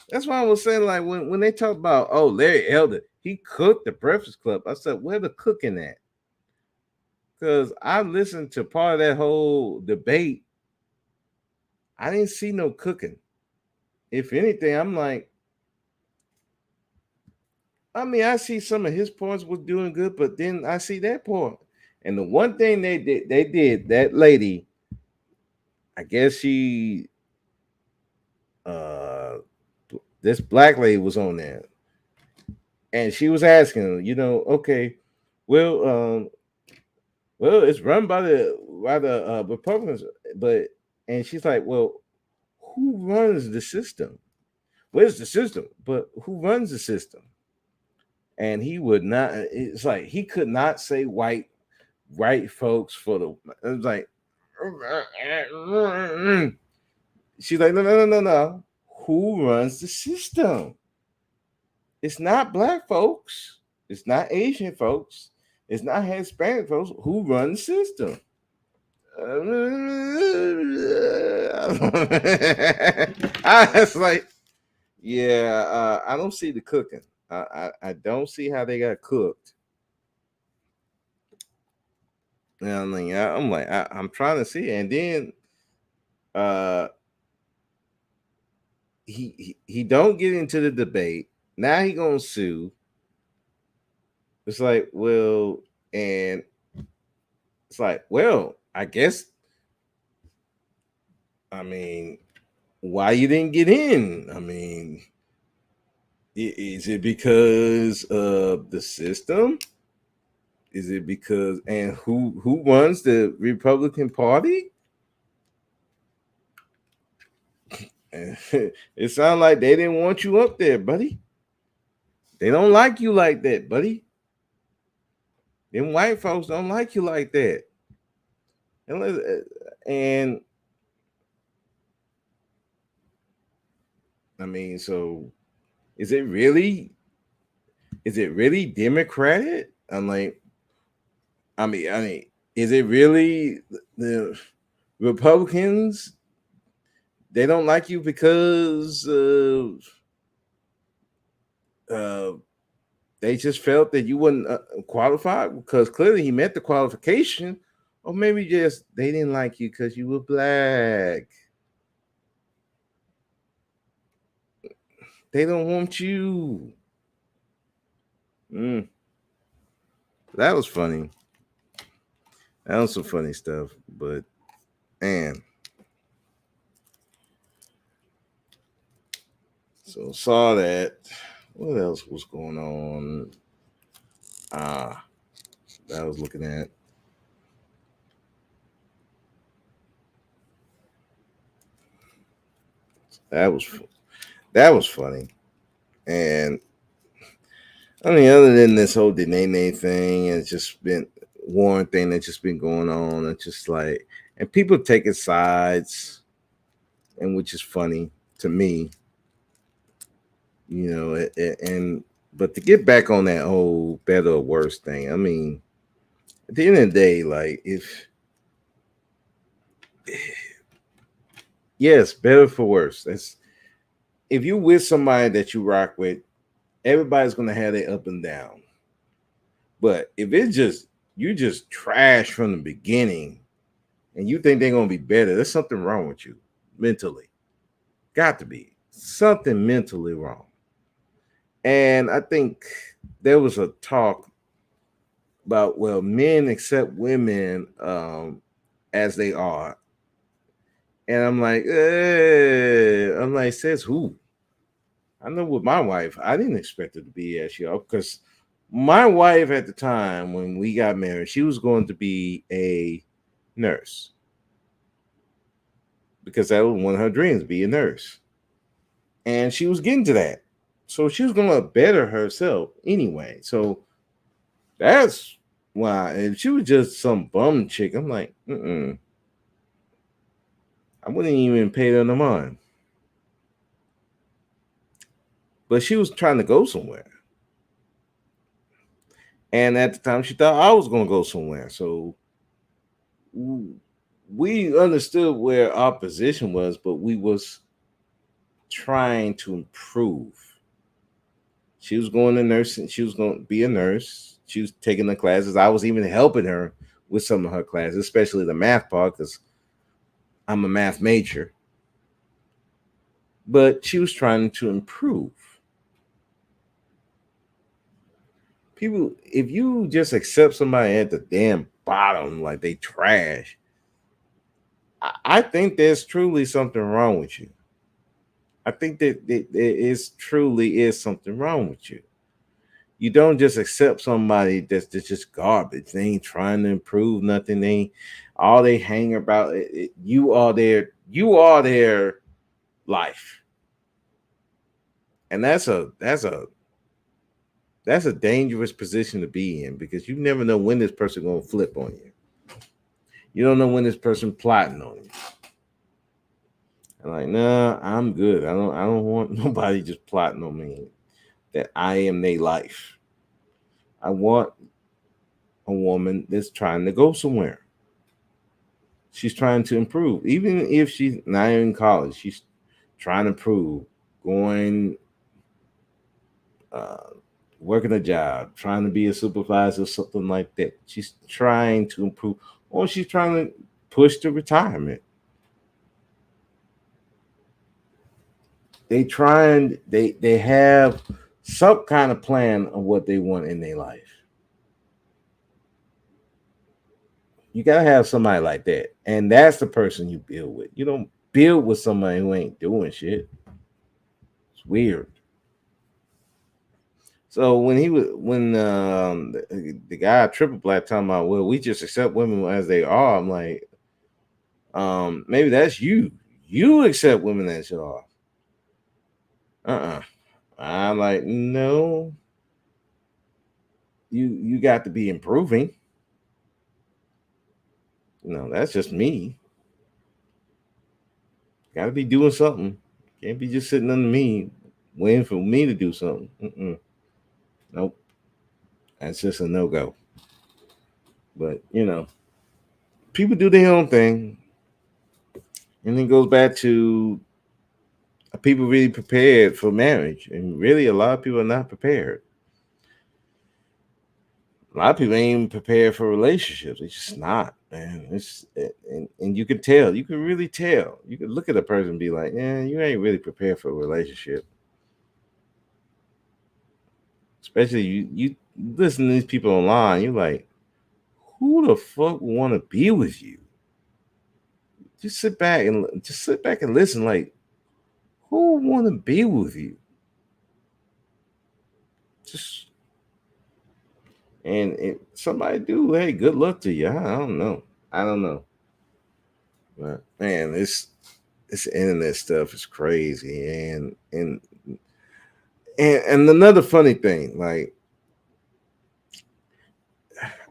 That's why I was saying, like, when they talk about, oh, Larry Elder, he cooked the Breakfast Club. I said, where the cooking at? Because I listened to part of that whole debate. I didn't see no cooking. If anything, I'm like, I mean, I see some of his points was doing good, but then I see that part. And the one thing they did, that lady, I guess she this black lady was on there. And she was asking, okay, well, it's run by the Republicans, but and she's like, well, who runs the system? Where's the system? But who runs the system? And he would not. It's like he could not say white folks for the. It was like she's like, no. who runs the system. It's not black folks. It's not Asian folks. It's not Hispanic folks who run the system. I was like, yeah, I don't see the cooking. I don't see how they got cooked. And I'm trying to see, and then uh, he don't get into the debate. Now he gonna sue. It's like, well, and it's like, well, I guess. I mean, why you didn't get in? I mean, is it because of the system? Is it because and who runs the Republican Party? It sounds like they didn't want you up there, buddy. They don't like you like that, buddy. Them white folks don't like you like that. And I mean, so is it really Democratic? I mean, is it really the Republicans? They don't like you because they just felt that you wouldn't qualify because clearly he met the qualification, or maybe just they didn't like you because you were black. They don't want you. Mm. That was funny. That was some funny stuff, but man. So saw that. What else was going on? That I was looking at. That was funny. And I mean, other than this whole Dene thing, it's just been Warren thing that's just been going on. It's just like, and people taking sides, and which is funny to me, and but to get back on that whole better or worse thing, I mean, at the end of the day, like if yes, better for worse. That's if you with somebody that you rock with, everybody's gonna have their up and down. But if it's just you just trash from the beginning and you think they're gonna be better, there's something wrong with you mentally. Got to be something mentally wrong. And I think there was a talk about well, men accept women as they are. And I'm like, says who? I know with my wife, I didn't expect her to be as she are because my wife at the time when we got married, she was going to be a nurse because that was one of her dreams, be a nurse. And she was getting to that. So she was gonna better herself anyway. So that's why. If she was just some bum chick, I'm like, I wouldn't even pay her no mind. But she was trying to go somewhere. And at the time she thought I was gonna go somewhere. So we understood where our position was, but we was trying to improve. She was going to nursing, she was going to be a nurse. She was taking the classes. I was even helping her with some of her classes, especially the math part, because I'm a math major. But she was trying to improve. People, if you just accept somebody at the damn bottom like they trash, I think there's truly something wrong with you. I think that there is truly is something wrong with you. You don't just accept somebody that's just garbage. They ain't trying to improve nothing. They ain't, all they hang about you are their life, and that's a dangerous position to be in because you never know when this person gonna flip on you. You don't know when this person plotting on you. I'm like, nah, I'm good. I don't want nobody just plotting on me that I am their life. I want a woman that's trying to go somewhere. She's trying to improve. Even if she's not in college, she's trying to improve, going uh working a job, trying to be a supervisor, something like that. She's trying to improve, or she's trying to push to retirement. They have some kind of plan of what they want in their life. You gotta have somebody like that, and that's the person you build with. You don't build with somebody who ain't doing shit. It's weird. So when the guy Triple Black talking about, well, we just accept women as they are. I'm like, maybe that's you. You accept women as they are. Uh-uh. I'm like, no, you got to be improving. No, that's just me. Got to be doing something. Can't be just sitting under me, waiting for me to do something. Mm-mm. Nope, that's just a no go. But people do their own thing, and it goes back to, are people really prepared for marriage? And really, a lot of people are not prepared. A lot of people ain't even prepared for relationships. It's just not, man. And you can tell. You can really tell. You can look at a person and be like, yeah, you ain't really prepared for a relationship. Especially you listen to these people online. You're like, who the fuck want to be with you? Just sit back and listen. Like, who want to be with you? Just and somebody do. Hey, good luck to you. I don't know. I don't know. But man, this internet stuff is crazy. And another funny thing, like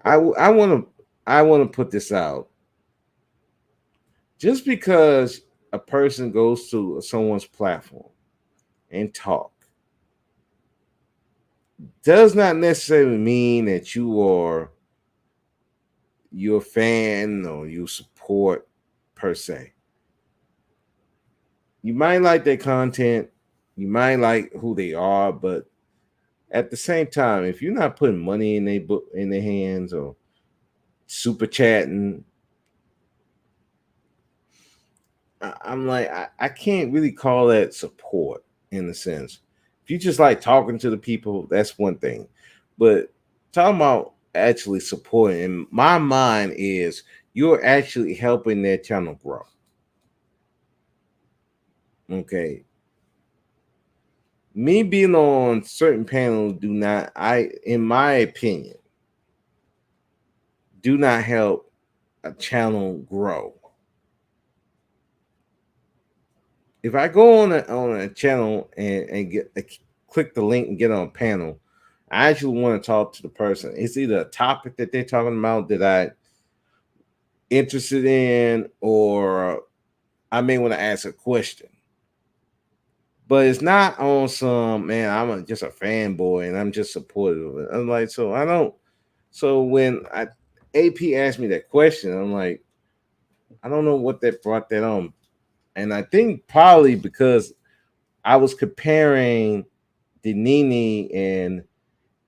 I want to put this out. Just because a person goes to someone's platform and talk does not necessarily mean that you're a fan or you support per se. You might like their content, you might like who they are, but at the same time, if you're not putting money in their hands or super chatting, I'm like, I can't really call that support in a sense. If you just like talking to the people, that's one thing. But talking about actually supporting, in my mind, is you're actually helping their channel grow. Okay. Me being on certain panels do not, in my opinion, do not help a channel grow. If I go on a channel and click the link and get on a panel, I actually want to talk to the person. It's either a topic that they're talking about that I interested in, or I may want to ask a question. But it's not on some, man, just a fanboy and I'm just supportive of it. I'm like, so I don't. So when AP asked me that question, I'm like, I don't know what that brought that on, and I think probably because I was comparing Denini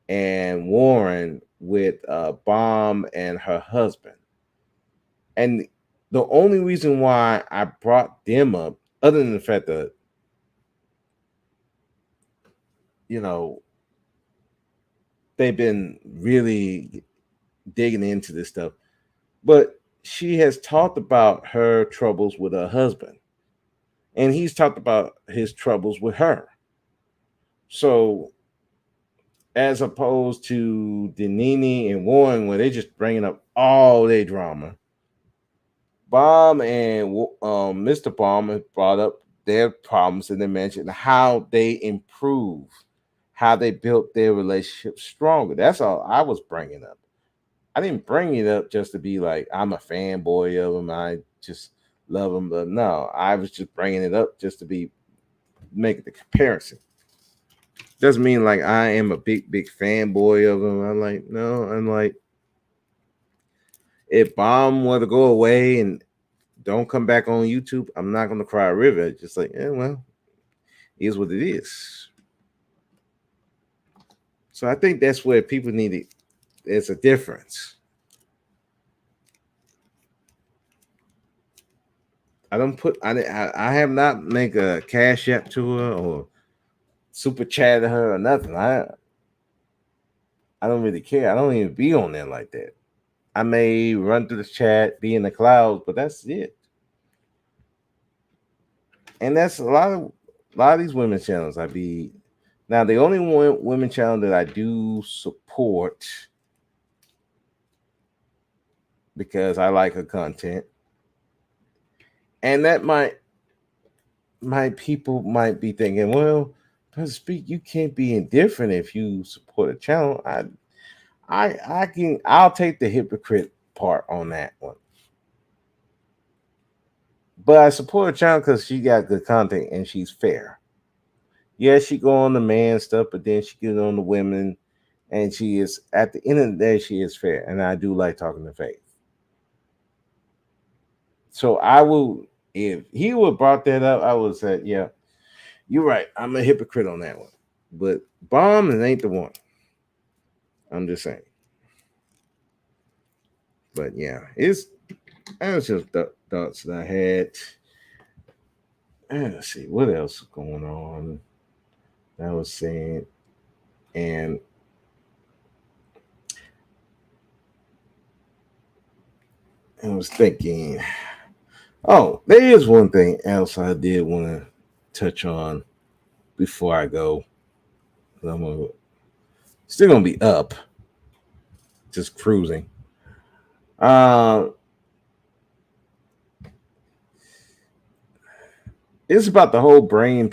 and Warren with Bomb and her husband. And the only reason why I brought them up, other than the fact that, you know, they've been really digging into this stuff, but she has talked about her troubles with her husband, and he's talked about his troubles with her. So, as opposed to Denini and Warren, where they just bringing up all their drama, Bomb and Mr. Bomb have brought up their problems and they mentioned how they improve, how they built their relationship stronger. That's all I was bringing up. I didn't bring it up just to be like I'm a fanboy of them. I just love them. But no, I was just bringing it up just to be making the comparison. Doesn't mean like I am a big fanboy of them. I'm like, no, I'm like, if Bomb were to go away and don't come back on YouTube, I'm not gonna cry a river. It's just like, well, it is what it is. So I think that's where people need it. There's a difference. I don't put I have not make a cash app to her or super chat to her or nothing. I don't really care. I don't even be on there like that. I may run through the chat, be in the clouds, but that's it. And that's a lot of these women channels. I be now the only one women channel that I do support because I like her content, and that might people might be thinking, well, Pastor Speak, you can't be indifferent if you support a channel. I'll take the hypocrite part on that one. But I support a channel because she got good content and she's fair. Yeah, she go on the man stuff, but then she get on the women, and she is at the end of the day, she is fair. And I do like talking to Faith. So I will, if he would brought that up, I would say, yeah, you're right. I'm a hypocrite on that one. But Bomb it ain't the one. I'm just saying. But yeah, that was just thoughts that I had. And let's see what else is going on. I was saying, and I was thinking, oh, there is one thing else I did want to touch on before I go. Still gonna be up, just cruising. Uh, it's about the whole bringing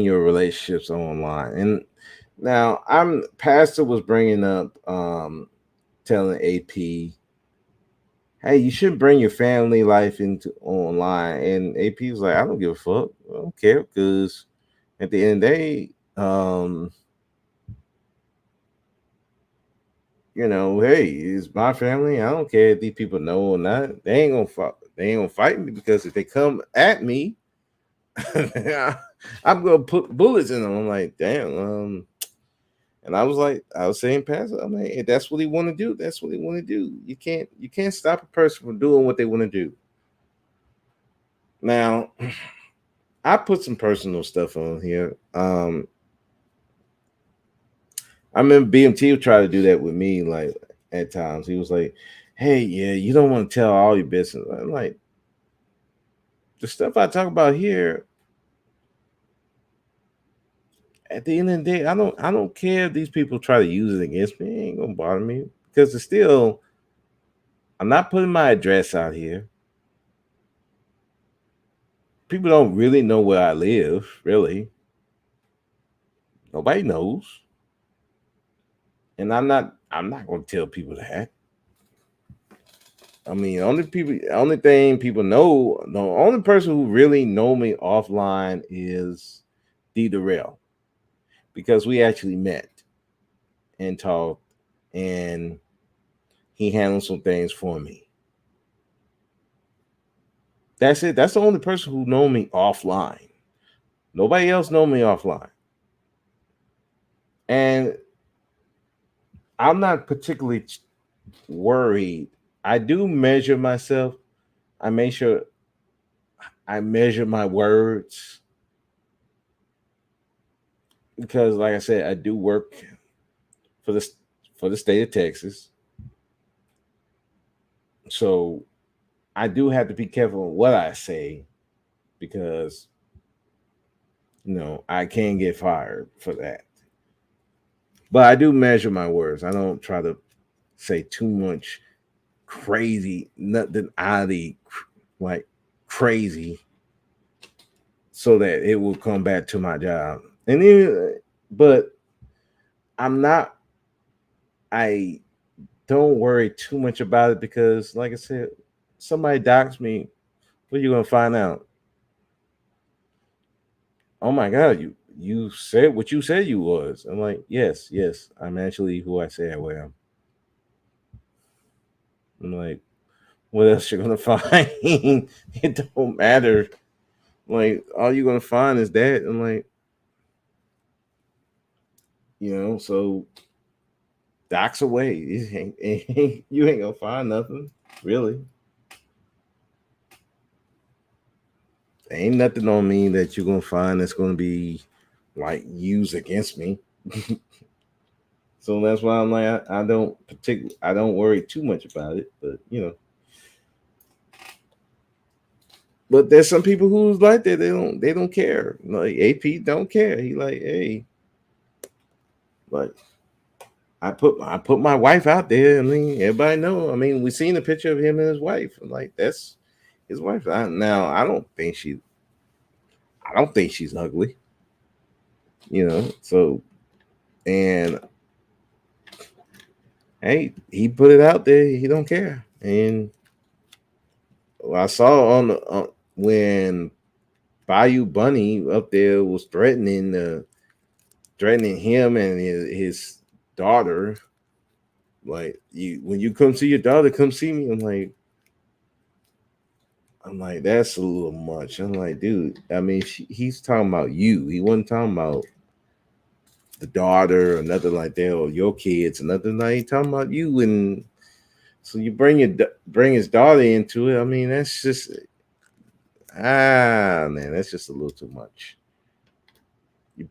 your relationships online. And now Pastor was bringing up telling AP, hey, you shouldn't bring your family life into online. And AP was like, I don't give a fuck. I don't care because at the end of the day, hey, it's my family. I don't care if these people know or not. They ain't gonna fight. They ain't gonna fight me because if they come at me, I'm gonna put bullets in them. I'm like, damn. And I was saying, Pastor, I'm like, if that's what he want to do, that's what he want to do. You can't stop a person from doing what they want to do. Now, I put some personal stuff on here. I remember BMT would try to do that with me, like at times. He was like, hey, yeah, you don't want to tell all your business. I'm like, the stuff I talk about here, at the end of the day, I don't care if these people try to use it against me. It ain't gonna bother me. Because it's still, I'm not putting my address out here. People don't really know where I live, really. Nobody knows. And I'm not gonna tell people that. I mean, only thing people know, the only person who really know me offline is D Darrell, because we actually met and talked, and he handled some things for me. That's it. That's the only person who know me offline. Nobody else know me offline, and I'm not particularly worried. I do measure myself. I make sure I measure my words because, like I said, I do work for the state of Texas, so I do have to be careful what I say because I can get fired for that. But I do measure my words. I don't try to say too much crazy, nothing oddly like crazy, so that it will come back to my job. And then, but I'm not. I don't worry too much about it because, like I said, somebody dox me, what are you gonna find out? Oh my god, you said what you said you was. I'm like, yes, I'm actually who I say I am. I'm like, what else you're gonna find? It don't matter. Like, all you're gonna find is that. I'm like, so dox away. You ain't gonna find nothing, really. Ain't nothing on me that you're gonna find that's gonna be like used against me. So that's why I'm like, I don't worry too much about it. But there's some people who's like that. They don't care. Like AP don't care. He like, hey, like I put my wife out there. I mean, everybody know. I mean, we seen a picture of him and his wife. I'm like, that's his wife. Now I don't think she's ugly. So and hey, he put it out there. He don't care. And I saw when Bayou Bunny up there was threatening him and his daughter. Like, when you come see your daughter, come see me. I'm like, that's a little much. I'm like, dude. I mean, he's talking about you. He wasn't talking about the daughter or nothing like that, or your kids or nothing. Like, he talking about you. And so you bring his daughter into it. I mean, that's just man, that's just a little too much. You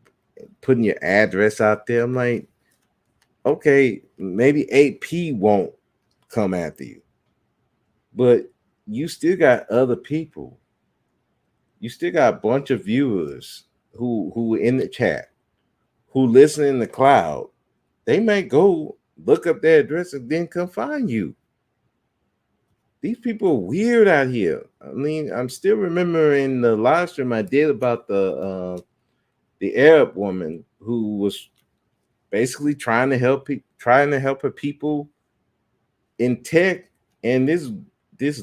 putting your address out there. I'm like, okay, maybe AP won't come after you, but you still got other people. You still got a bunch of viewers who in the chat, who listen in the cloud. They may go look up their address and then come find you. These people are weird out here. I mean, I'm still remembering the live stream I did about the Arab woman who was basically trying to help her people in tech, and this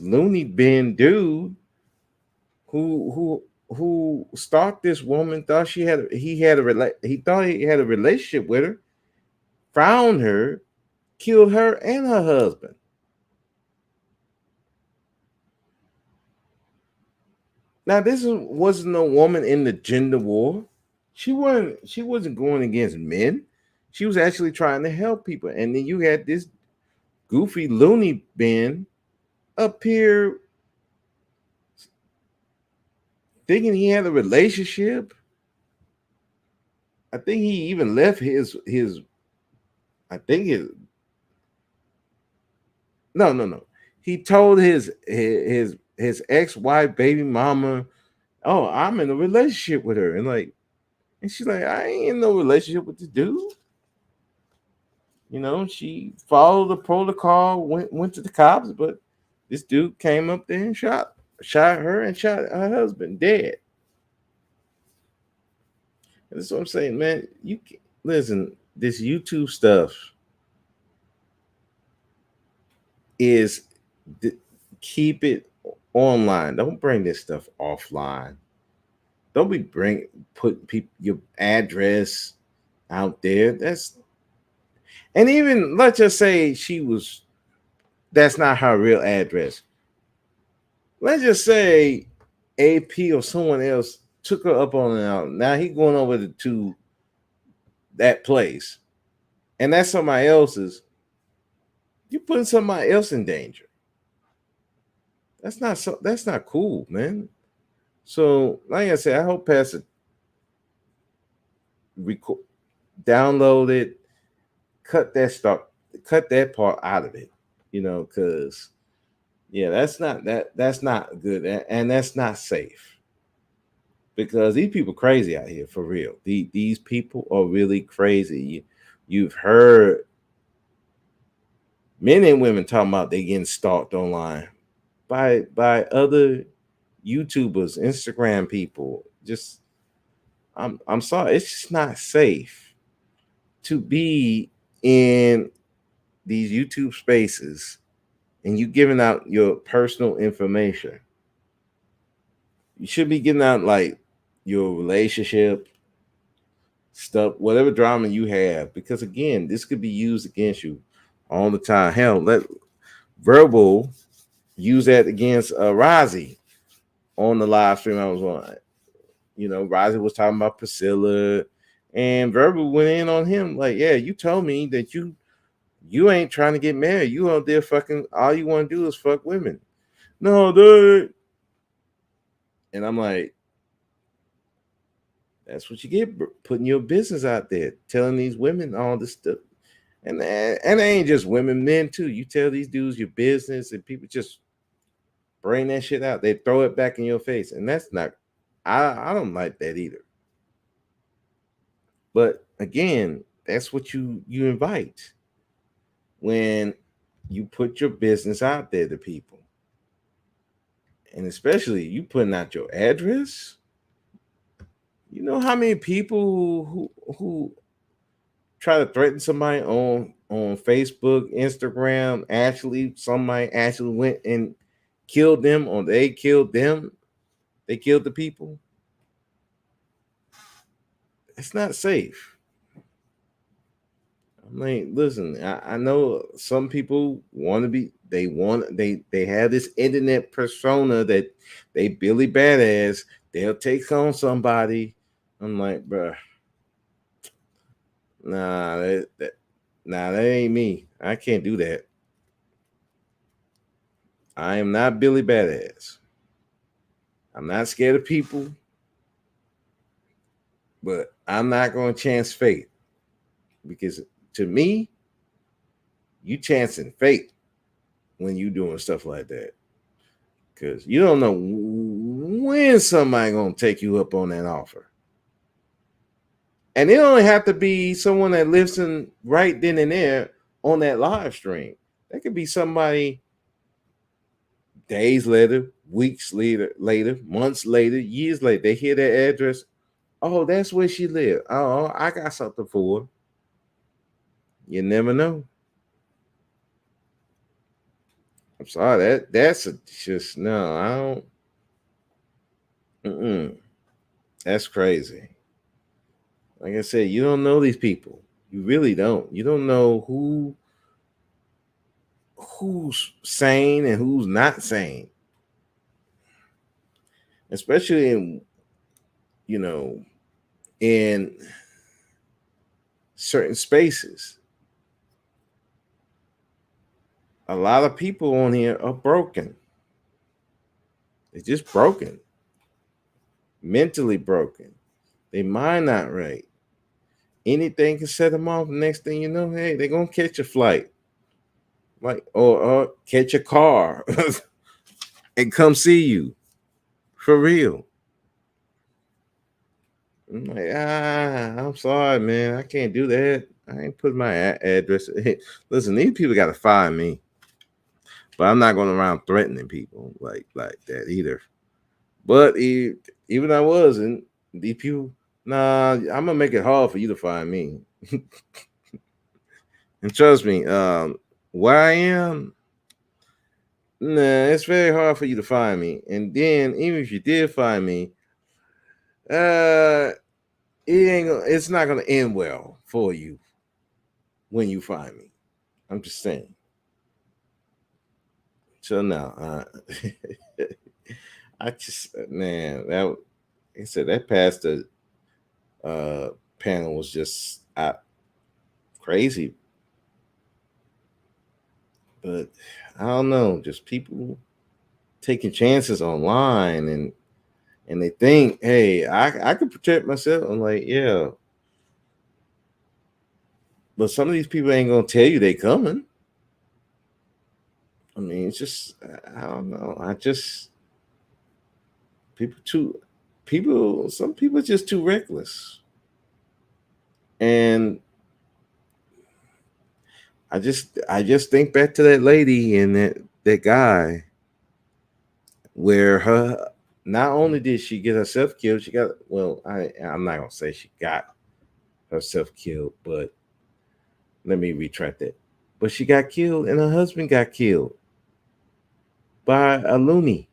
loony bin dude who stalked this woman, thought he thought he had a relationship with her, found her, killed her and her husband. Now wasn't a woman in the gender war. She wasn't going against men. She was actually trying to help people. And then you had this goofy loony bin up here thinking he had a relationship. I think he even left his I think his no. He told his ex-wife, baby mama, oh, I'm in a relationship with her. And she's like, I ain't in no relationship with this dude. She followed the protocol, went to the cops, but this dude came up there and shot her and shot her husband dead. And that's what I'm saying, man. Listen, this YouTube stuff is keep it online. Don't bring this stuff offline. Don't be put people your address out there. And even let's just say that's not her real address. Let's just say AP or someone else took her up on it out. Now he going over to that place, and that's somebody else's. You putting somebody else in danger. That's not cool, man. So, like I said, I hope Pastor record, download it, cut that part out of it. Because yeah, that's not good, and that's not safe. Because these people crazy out here for real. These people are really crazy. You've heard men and women talking about they getting stalked online by other YouTubers, Instagram people. Just I'm sorry, it's just not safe to be in these YouTube spaces and you giving out your personal information. You should be giving out like your relationship stuff, whatever drama you have, because again, this could be used against you all the time. Hell, let verbal use that against Rozzy on the live stream I was on. You know, Rozzy was talking about Priscilla, and verbal went in on him like, yeah, you told me that you ain't trying to get married. You out there fucking, all you want to do is fuck women. No, dude. And I'm like, that's what you get, putting your business out there, telling these women all this stuff. And it ain't just women, men too. You tell these dudes your business, and people just bring that shit out. They throw it back in your face. And that's not, I don't like that either. But again, that's what you invite when you put your business out there to people. And especially you putting out your address. You know how many people who try to threaten somebody on Facebook, Instagram, actually somebody actually went and killed them, or they killed them. They killed the people. It's not safe. I mean, listen, I know some people want to be, they have this internet persona that they Billy Badass, they'll take on somebody. I'm like, bruh, nah, that ain't me. I can't do that. I am not Billy Badass. I'm not scared of people, but I'm not going to chance fate, because to me, you chancing fate when you doing stuff like that, because you don't know when somebody gonna take you up on that offer. And it only have to be someone that listen right then and there on that live stream. That could be somebody days later, weeks later, months later, years later. They hear that address. Oh, that's where she lived. Oh, I got something for her. You never know. I'm sorry, that's just no. I don't. That's crazy. Like I said, you don't know these people. You really don't. You don't know who's sane and who's not sane. Especially in, you know, in certain spaces. A lot of people on here are broken. They're just broken. Mentally broken. They mind not right. Anything can set them off. Next thing you know, hey, they're gonna catch a flight. Like or catch a car and come see you. For real. I'm like, I'm sorry, man. I can't do that. I ain't put my address. Listen, these people got to find me, but I'm not going around threatening people like that either. But even I wasn't, these people, nah, I'm gonna make it hard for you to find me. And trust me, where I am, nah, it's very hard for you to find me. And then even if you did find me, it's not gonna end well for you when you find me. I'm just saying. So now, I just man, that I said that pastor panel was just crazy. But I don't know, just people taking chances online, and they think, hey, I can protect myself. I'm like, yeah. But some of these people ain't gonna tell you they coming. I mean, it's just I don't know. Some people are just too reckless. And I just think back to that lady and that guy, where her, not only did she get herself killed, she got, well, I'm not gonna say she got herself killed, but let me retract that. But she got killed and her husband got killed. by a loony.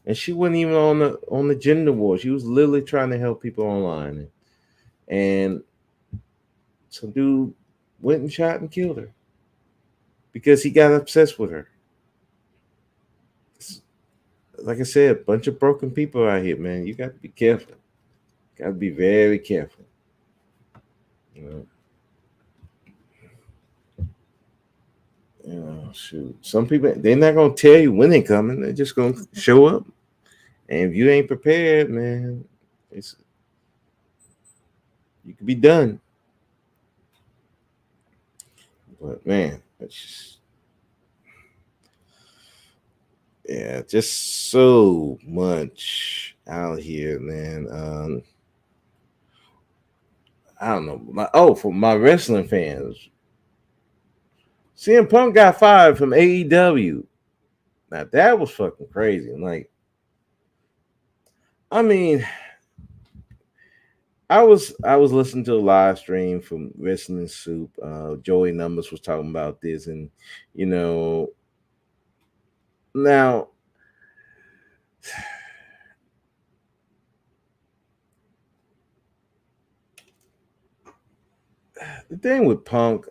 And she wasn't even on the gender war. She was literally trying to help people online. And some dude went and shot and killed her because he got obsessed with her. Like I said, a bunch of broken people out here, man. You got to be careful. Got to be very careful. You know. Shoot. Some people, they're not gonna tell you when they're coming. They're just gonna show up. And if you ain't prepared, man, it's you could be done. But man, it's just, yeah, just so much out here, man. I don't know. For my wrestling fans, CM Punk got fired from AEW. Now that was fucking crazy. Like, I mean, I was listening to a live stream from Wrestling Soup. Joey Numbers was talking about this, and you know, now the thing with Punk,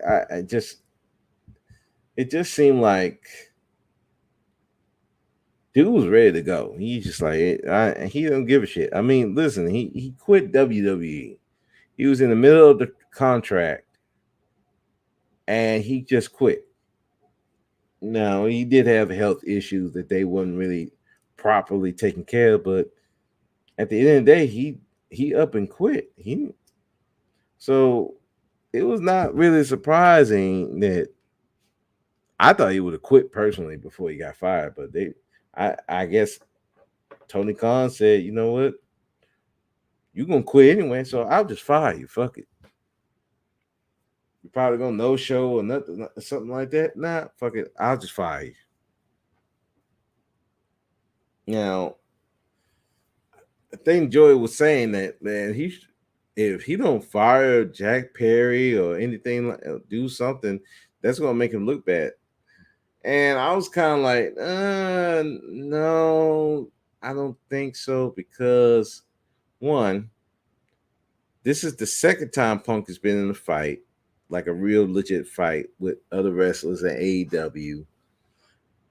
it just seemed like dude was ready to go. He's just like he don't give a shit. I mean, listen, he quit WWE. He was in the middle of the contract, and he just quit. Now he did have health issues that they wasn't really properly taken care of, but at the end of the day, he up and quit. So it was not really surprising that I thought he would have quit personally before he got fired, but I guess Tony Khan said, you know what, you're gonna quit anyway, so I'll just fire you. Fuck it. You're probably gonna no show or nothing, something like that. Nah, fuck it. I'll just fire you. Now, I think Joey was saying that, man, if he don't fire Jack Perry or anything, do something, that's gonna make him look bad. And I was kind of like, no, I don't think so, because one, this is the second time Punk has been in a fight, like a real legit fight with other wrestlers at AEW.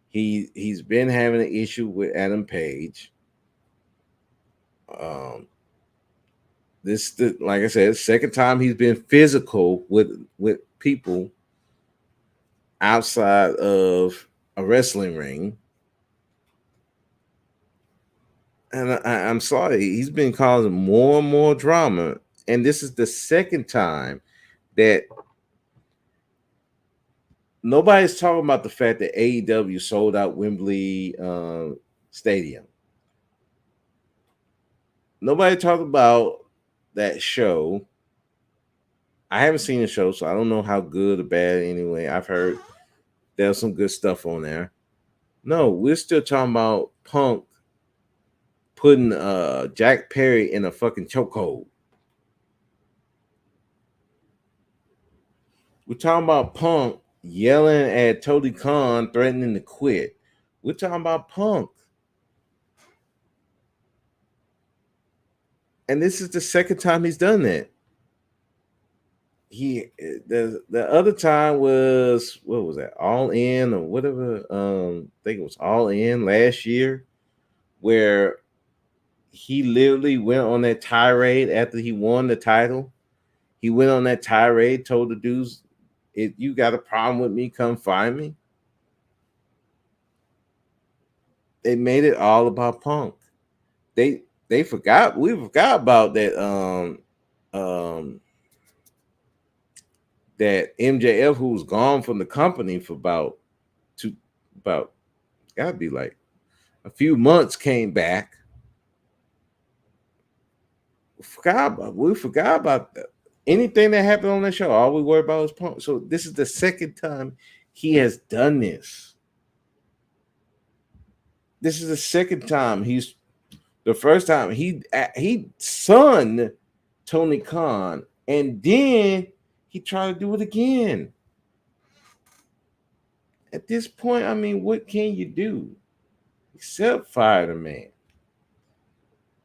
He's been having an issue with Adam Page. Like I said, second time he's been physical with people outside of a wrestling ring. And I'm sorry, he's been causing more and more drama. And this is the second time that nobody's talking about the fact that AEW sold out Wembley Stadium. Nobody talked about that show. I haven't seen the show, so I don't know how good or bad anyway. I've heard there's some good stuff on there. No, we're still talking about Punk putting Jack Perry in a fucking chokehold. We're talking about Punk yelling at Tony Khan, threatening to quit. We're talking about Punk. And this is the second time he's done that. The other time was, what was that, All In or whatever? I think it was All In last year, where he literally went on that tirade after he won the title. He went on that tirade, told the dudes, if you got a problem with me, come find me. They made it all about Punk. We forgot about that MJF, who was gone from the company for about gotta be like a few months, came back. We forgot about anything that happened on that show. All we worry about was Punk. So this is the second time he has done this. This is the second time. The first time he sunned Tony Khan, and then he tried to do it again. At this point, I mean, what can you do except fire the man?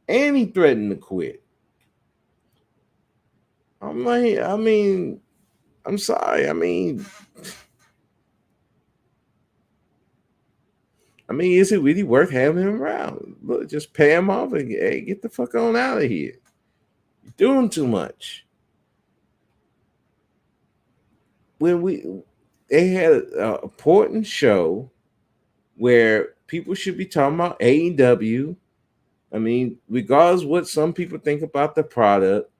And he threatened to quit. I'm like, I mean, I'm sorry. I mean, is it really worth having him around? Look, just pay him off and hey, get the fuck on out of here. You're doing too much. When they had an important show where people should be talking about AEW. I mean, regardless what some people think about the product,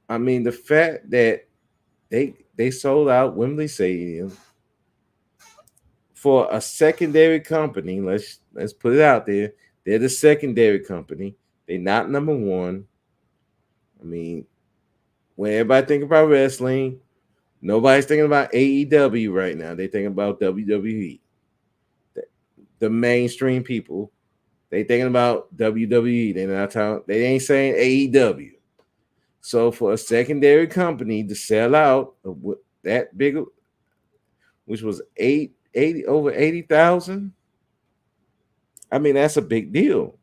I mean, the fact that they sold out Wembley Stadium for a secondary company. Let's put it out there. They're the secondary company. They're not number one. I mean, when everybody think about wrestling, nobody's thinking about AEW right now. They thinking about WWE. The mainstream people, they thinking about WWE. They're not talking. They ain't saying AEW. So for a secondary company to sell out that big, which was 80 over 80,000, I mean that's a big deal.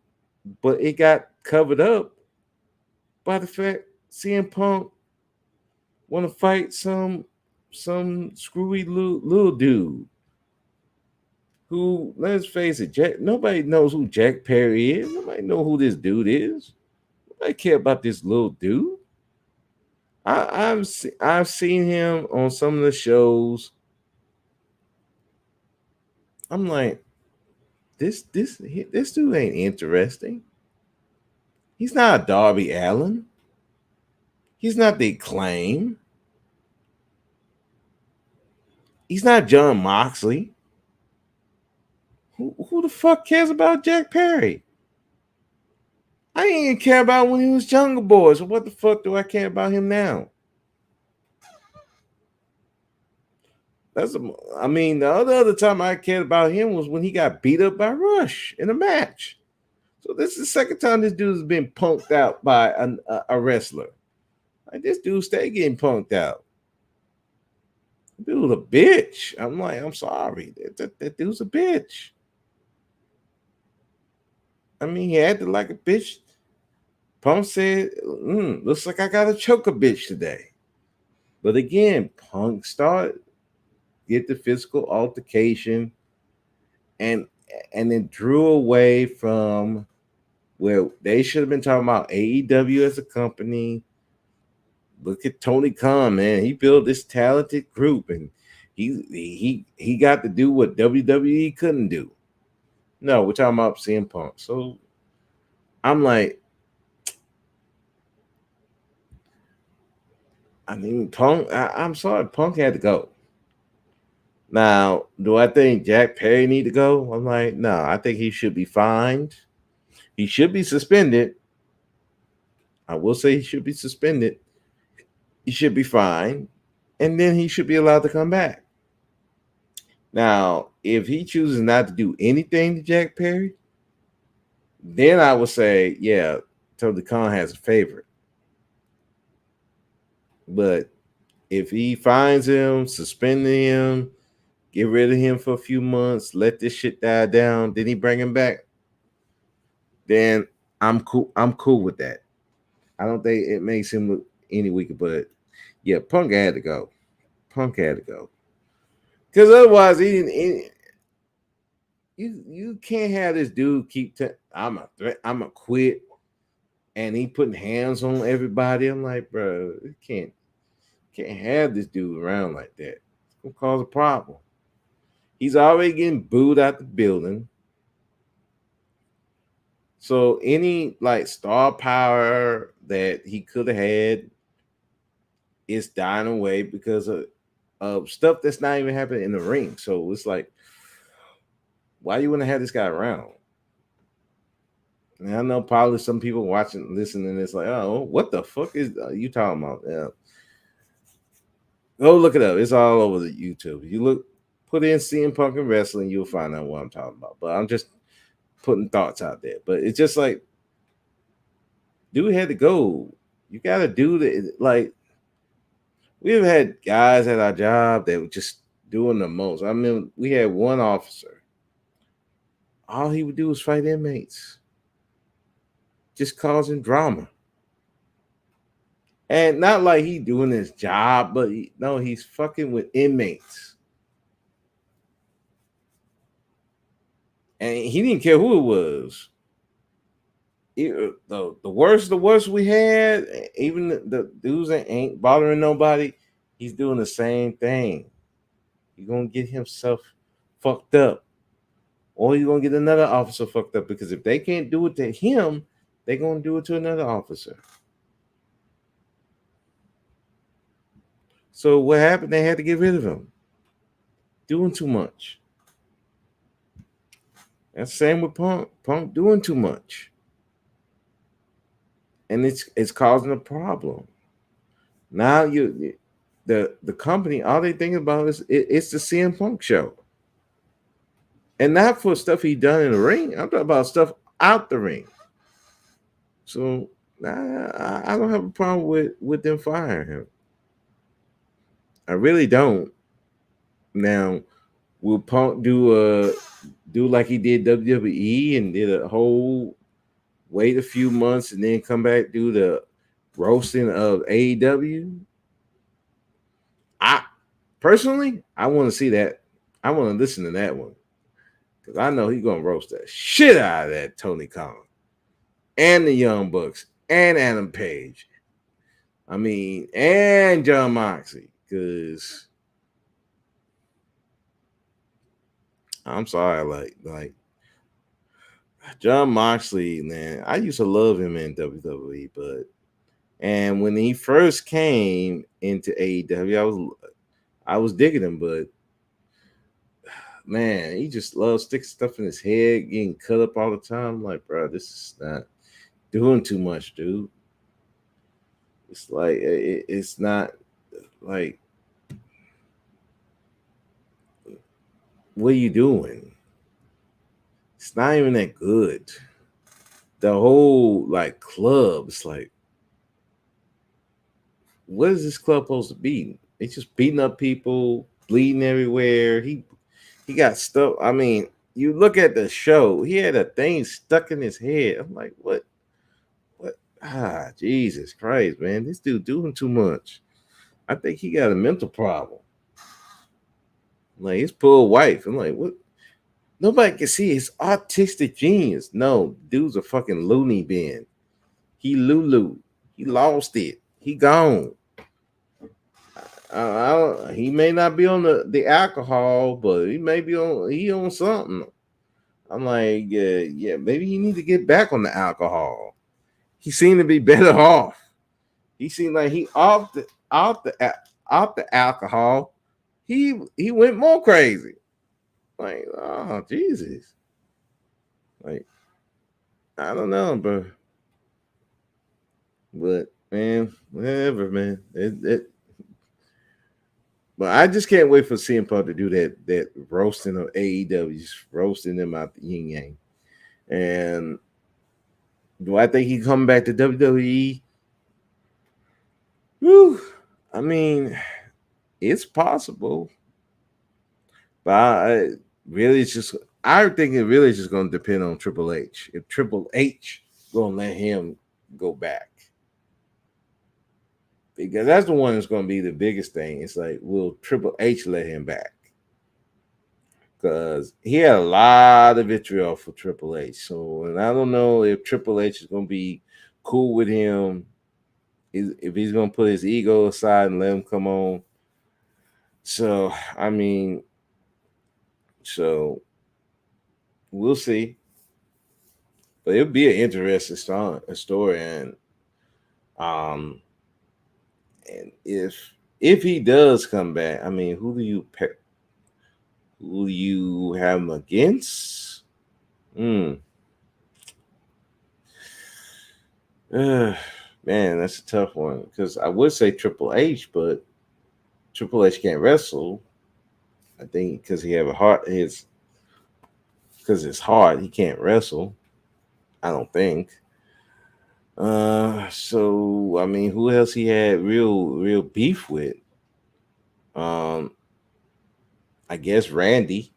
But it got covered up by the fact CM Punk want to fight some screwy little dude who, let's face it, nobody knows who Jack Perry is. Nobody know who this dude is. Nobody care about this little dude. I've seen him on some of the shows. I'm like, this dude ain't interesting. He's not a Darby Allen. He's not the Acclaim. He's not John Moxley. Who the fuck cares about Jack Perry? I didn't even care about when he was Jungle Boy. So what the fuck do I care about him now? I mean, the other time I cared about him was when he got beat up by Rush in a match. So this is the second time this dude has been punked out by a wrestler. Like, this dude stay getting punked out. Dude, a bitch. I'm like, I'm sorry. That dude's a bitch. I mean, he acted like a bitch. Punk said, looks like I got to choke a bitch today. But again, Punk started get the physical altercation and then drew away from where they should have been talking about AEW as a company. Look at Tony Khan, man. He built this talented group and he got to do what WWE couldn't do. No, we're talking about CM Punk. So I'm like, I mean, Punk, I'm sorry, Punk had to go. Now, do I think Jack Perry need to go? I'm like, no, I think he should be fined. He should be suspended. I will say he should be suspended. He should be fined. And then he should be allowed to come back. Now, if he chooses not to do anything to Jack Perry, then I would say, yeah, Tony Khan has a favorite. But if he finds him, suspending him, get rid of him for a few months, let this shit die down, then he bring him back, then I'm cool. I'm cool with that. I don't think it makes him look any weaker, but yeah, Punk had to go. Punk had to go. Because otherwise, he didn't. You can't have this dude keep. I'm a threat. I'm a quit, and he putting hands on everybody. I'm like, bro, you can't have this dude around like that. It's gonna cause a problem. He's already getting booed out the building. So any like star power that he could have had is dying away because of stuff that's not even happening in the ring. So it's like, why you want to have this guy around? And I know probably some people watching, listening, it's like, oh, what the fuck is you talking about? Yeah. Go look it up. It's all over the YouTube. You put in CM Punk and wrestling, you'll find out what I'm talking about. But I'm just putting thoughts out there. But it's just like, dude had to go. You got to do that. Like, we've had guys at our job that would just doing the most. I mean, we had one officer. All he would do was fight inmates, just causing drama. And not like he doing his job, but no, he's fucking with inmates. And he didn't care who it was. The worst we had, even the dudes that ain't bothering nobody, he's doing the same thing. He's gonna get himself fucked up. Or you're gonna get another officer fucked up, because if they can't do it to him, they're gonna do it to another officer. So what happened? They had to get rid of him. Doing too much. That's the same with Punk. Punk doing too much. And it's causing a problem. Now the company, all they think about is it's the CM Punk show. And not for stuff he done in the ring. I'm talking about stuff out the ring. So I don't have a problem with them firing him. I really don't. Now, will Punk do like he did WWE and did a whole wait a few months and then come back do the roasting of AEW? I personally, I want to see that. I want to listen to that one, because I know he's gonna roast that shit out of that Tony Khan and the Young Bucks and Adam Page. I mean, and John Moxley, because I'm sorry, like John Moxley, man, I used to love him in WWE, and when he first came into AEW, I was digging him, but man, he just loves sticking stuff in his head, getting cut up all the time. I'm like, bro, this is not doing too much, dude. It's like it's not like, what are you doing? It's not even that good. The whole like club, it's like, what is this club supposed to be? It's just beating up people, bleeding everywhere. He got stuff. I mean, you look at the show, he had a thing stuck in his head. I'm like, what? Jesus Christ, man. This dude doing too much. I think he got a mental problem. Like his poor wife. I'm like, what? Nobody can see his artistic genius. No, dude's a fucking loony bin. He Lulu. He lost it. He gone. He may not be on the alcohol, but he on something. I'm like, yeah, maybe he need to get back on the alcohol. He seemed to be better off. He seemed like he off the alcohol. He went more crazy. Like, oh Jesus. Like, I don't know, bro. But man, whatever, man. But I just can't wait for CM Punk to do that roasting of AEW, just roasting them out the yin yang. And do I think he come back to WWE? Whew. I mean, it's possible, but I think it really is just going to depend on Triple H. If Triple H going to let him go back, because that's the one that's going to be the biggest thing. It's like, will Triple H let him back? Because he had a lot of vitriol for Triple H. So, and I don't know if Triple H is going to be cool with him, if he's going to put his ego aside and let him come on. So, I mean, we'll see. But it'll be an interesting story, um, and if he does come back, I mean, who do you pick? Who do you have him against? Man, that's a tough one, because I would say Triple H, but Triple H can't wrestle. I think because he have a heart, because it's hard, he can't wrestle. I don't think. So I mean, who else he had real beef with? Um, I guess Randy.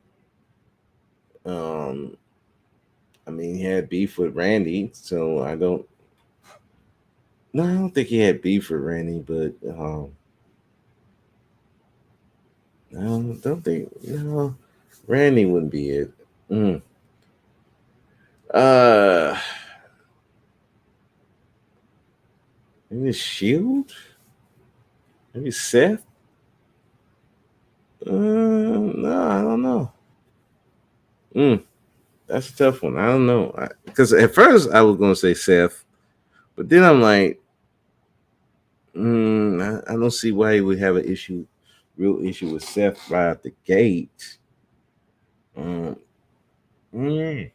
Um, I mean, he had beef with Randy, so I don't. No, I don't think he had beef with Randy, but don't think no, Randy wouldn't be it. Mm. Uh, maybe Shield, maybe Seth. No, I don't know. Mm, that's a tough one. I don't know because at first I was gonna say Seth, but then I'm like, I don't see why he would have an issue, real issue with Seth right out the gate. Um, mm,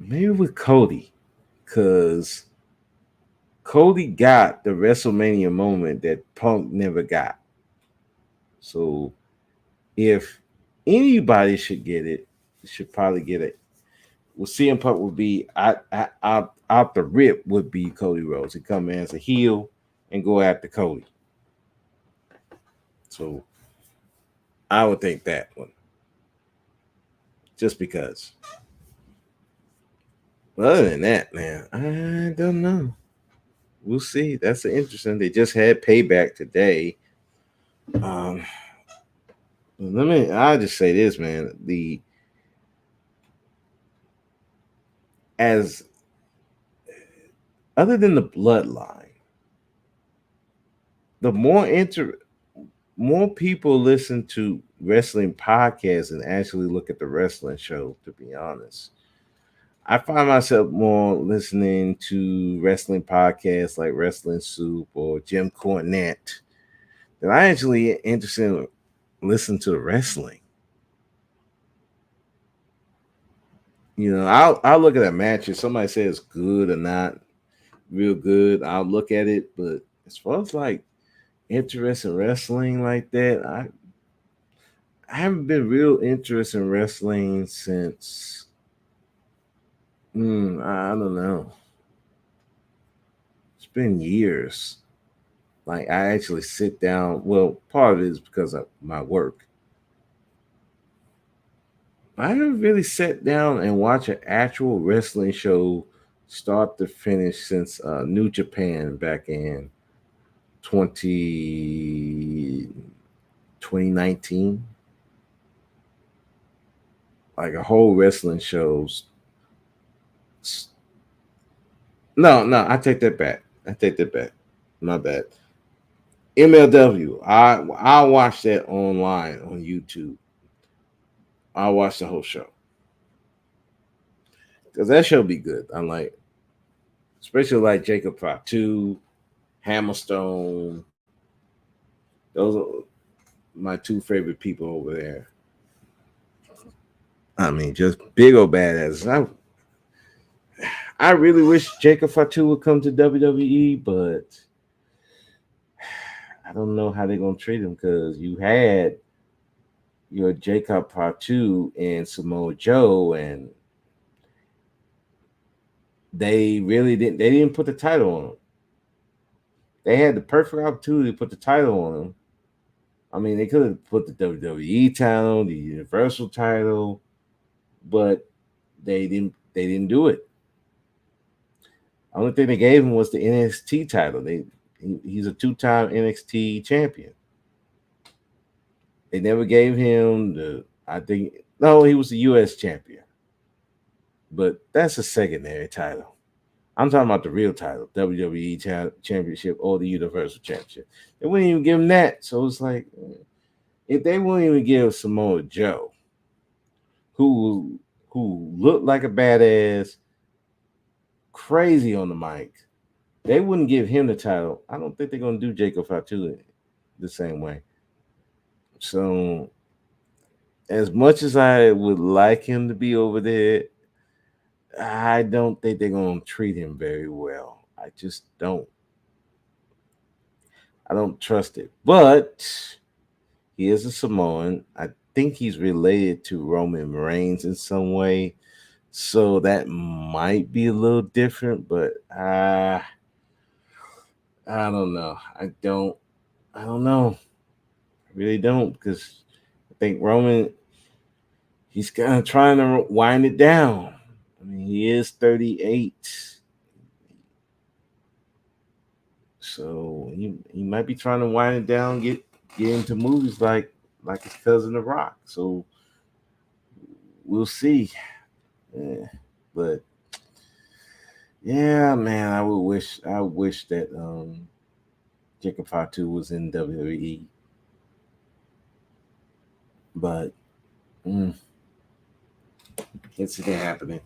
maybe with Cody, because Cody got the WrestleMania moment that Punk never got. So if anybody should get it, should probably get it. Well, CM Punk would be out the rip would be Cody Rhodes. He come in as a heel and go after Cody. So I would think that one, just because. But other than that, man, I don't know. We'll see. That's interesting. They just had payback today. Um, I'll just say this, man. The as other than the bloodline, the more people listen to wrestling podcasts and actually look at the wrestling show, to be honest. I find myself more listening to wrestling podcasts like Wrestling Soup or Jim Cornette than I actually interested in listening to the wrestling. I'll look at a match if somebody says good or not, real good. I'll look at it, but as far as like interest in wrestling like that, I haven't been real interested in wrestling since I don't know. It's been years. Like I actually sit down. Well, part of it is because of my work. I haven't really sat down and watched an actual wrestling show start to finish since New Japan back in 20 2019. Like a whole wrestling shows. No, I take that back. I take that back. My bad. MLW. I watched that online on YouTube. I watched the whole show because that show be good. I'm like, especially like Jacob Fatu, Hammerstone. Those are my two favorite people over there. I mean, just big old badasses. I really wish Jacob Fatu would come to WWE, but I don't know how they're gonna treat him because you had your Jacob Fatu and Samoa Joe, and they didn't put the title on him. They had the perfect opportunity to put the title on him. I mean, they could have put the WWE title, the Universal title, but they didn't do it. The only thing they gave him was the NXT title. He's a two-time NXT champion. They never gave him the. I think no, he was the U.S. champion, but that's a secondary title. I'm talking about the real title, WWE Championship or the Universal Championship. They wouldn't even give him that. So it's like, if they wouldn't even give Samoa Joe, who looked like a badass, crazy on the mic, they wouldn't give him the title. I don't think they're gonna do Jacob Fatu the same way. So as much as I would like him to be over there, I don't think they're gonna treat him very well. I just don't. I don't trust it. But he is a Samoan. I think he's related to Roman Reigns in some way. So that might be a little different, but I don't know. I don't know. I really don't, because I think Roman, he's kind of trying to wind it down. I mean, he is 38. So he might be trying to wind it down, get into movies like his cousin The Rock. So we'll see. Yeah. But yeah, man, I wish that Jacob Fatu was in WWE. But can't see that happening.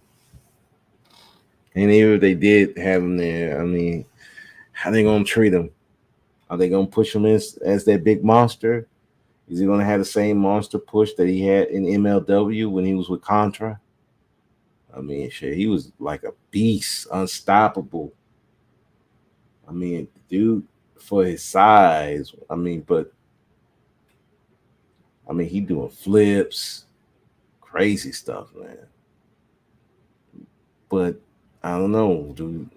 And even if they did have him there, I mean, how they gonna treat him? Are they gonna push him as that big monster? Is he gonna have the same monster push that he had in MLW when he was with Contra? I mean, shit, he was like a beast, unstoppable. I mean, dude, for his size, he doing flips, crazy stuff, man. But I don't know, dude.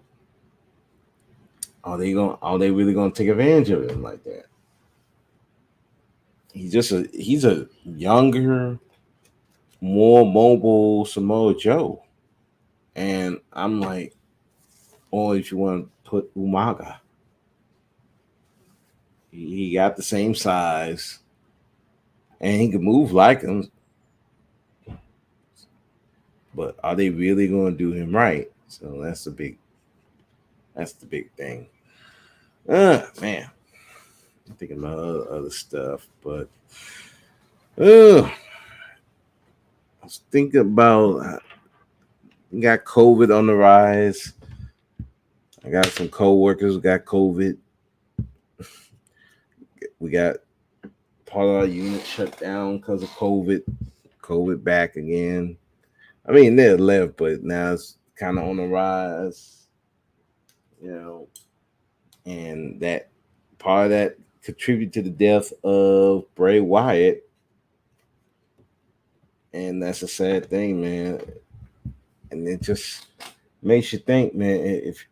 Are they really gonna take advantage of him like that? He's a younger, more mobile Samoa Joe. And I'm like, or if you want to put Umaga, he got the same size and he can move like him. But are they really going to do him right? So that's the big thing. Man, I'm thinking about other stuff, but I was thinking about got COVID on the rise. I got some coworkers who got COVID. We got part of our unit shut down because of COVID. COVID back again. I mean, they're left, but now it's kind of on the rise, you know, and that part of that contributed to the death of Bray Wyatt, and that's a sad thing, man. And it just makes you think, man, if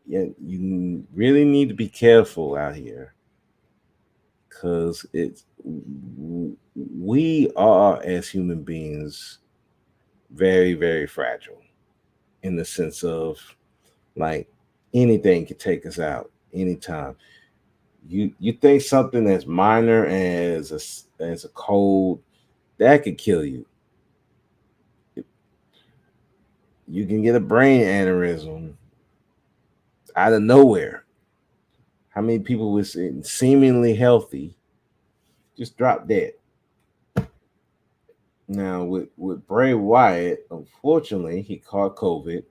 you really need to be careful out here, because we are as human beings very, very fragile in the sense of like anything could take us out anytime. You think something as minor as a cold that could kill you. You can get a brain aneurysm out of nowhere. How many people was seemingly healthy just drop dead? Now with Bray Wyatt, unfortunately, he caught COVID,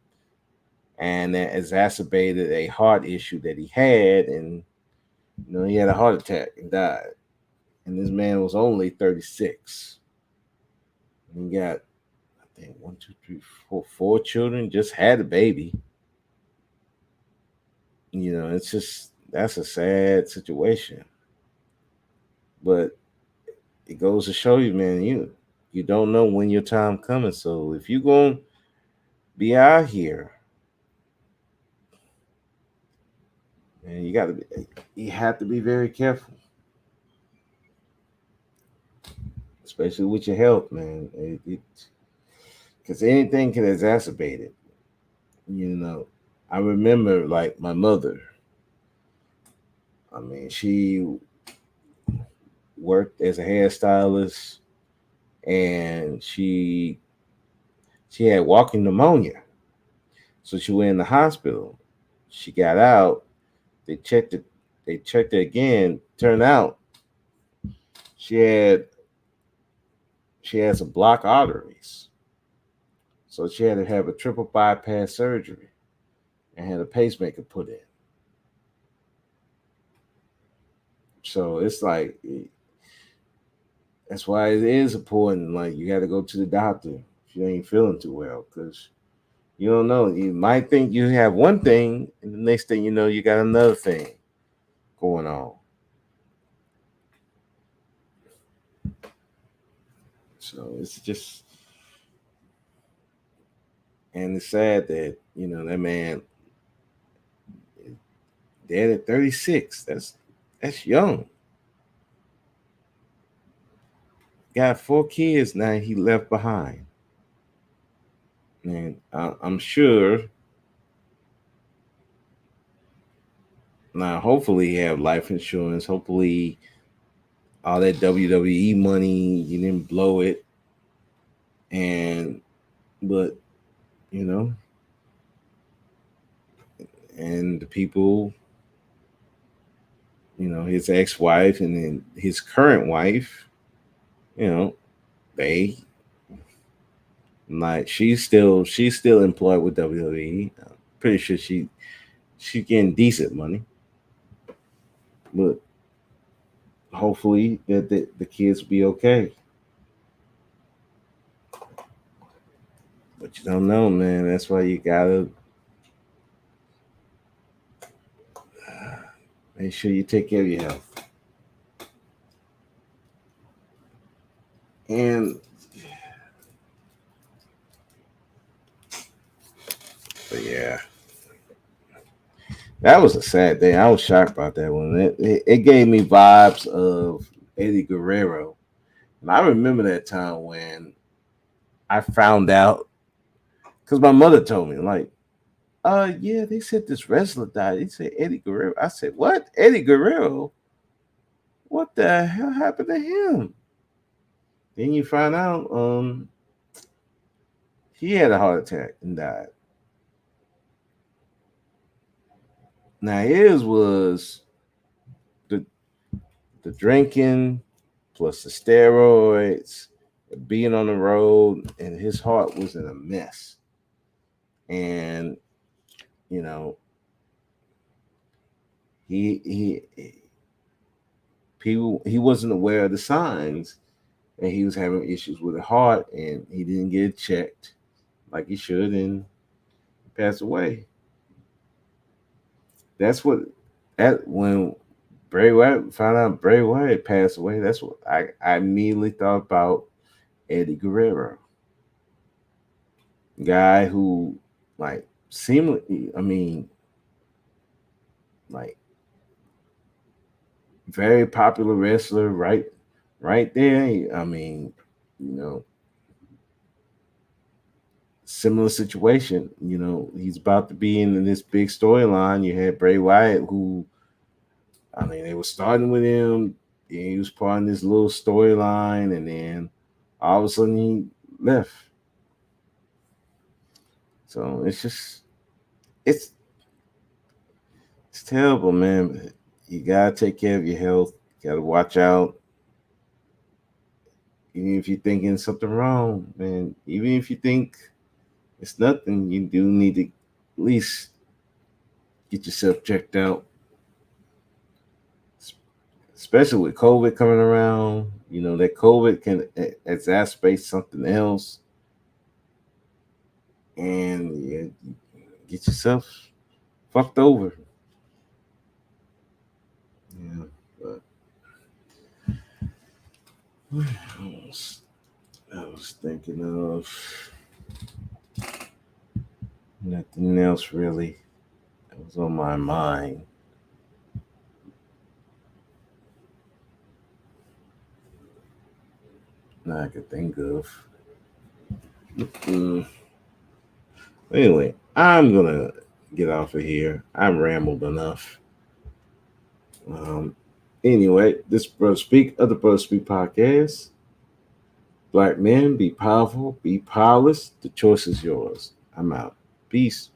and that exacerbated a heart issue that he had, and he had a heart attack and died. And this man was only 36. And he got, I think, one, two, three, four children. Just had a baby. It's just that's a sad situation. But it goes to show you, man, you don't know when your time coming. So if you gonna be out here, man, you have to be very careful, especially with your health, man. Because anything can exacerbate it. You know, I remember like my mother. I mean, she worked as a hairstylist, and she had walking pneumonia. So she went in the hospital. She got out. They checked it. They checked it again. Turned out she had some blocked arteries. So she had to have a triple bypass surgery and had a pacemaker put in. So it's like that's why it is important. Like you got to go to the doctor if you ain't feeling too well, because you don't know. You might think you have one thing, and the next thing you know, you got another thing going on. So it's just, and it's sad that that man dead at 36. That's young. got 4 kids now he left behind. And I'm sure now, hopefully, he have life insurance. Hopefully, all that WWE money, you didn't blow it. And, but, you know, and the people, his ex wife and then his current wife, you know, they, like, she's still employed with WWE. I'm pretty sure she's getting decent money. But hopefully that the kids will be okay. But you don't know, man. That's why you gotta make sure you take care of your health. And but yeah, that was a sad day. I was shocked about that one. It gave me vibes of Eddie Guerrero. And I remember that time when I found out because my mother told me, like, yeah, they said this wrestler died. They said Eddie Guerrero. I said, what? Eddie Guerrero? What the hell happened to him? Then you find out he had a heart attack and died. Now his was the the drinking plus the steroids, being on the road, and his heart was in a mess. And you know, he he wasn't aware of the signs, and he was having issues with the heart, and he didn't get it checked like he should, and passed away. That's what that when Bray Wyatt found out Bray Wyatt passed away. That's what I immediately thought about Eddie Guerrero, guy who like seemingly, I mean, like very popular wrestler, right there. I mean, you know, similar situation. He's about to be in this big storyline. You had Bray Wyatt, who I mean, they were starting with him. And he was part of this little storyline, and then all of a sudden he left. So it's it's terrible, man. You gotta take care of your health. You gotta watch out. Even if you're thinking something wrong, man. Even if you think it's nothing, you do need to at least get yourself checked out. Especially with COVID coming around, that COVID can exacerbate something else, and yeah, get yourself fucked over. Yeah, but I was thinking of nothing else really that was on my mind. That I could think of. Mm. Anyway, I'm gonna get off of here. I'm rambled enough. Um, anyway, this Brother Speak, Other Brother Speak podcast. Black men, be powerful, be powerless. The choice is yours. I'm out. Peace.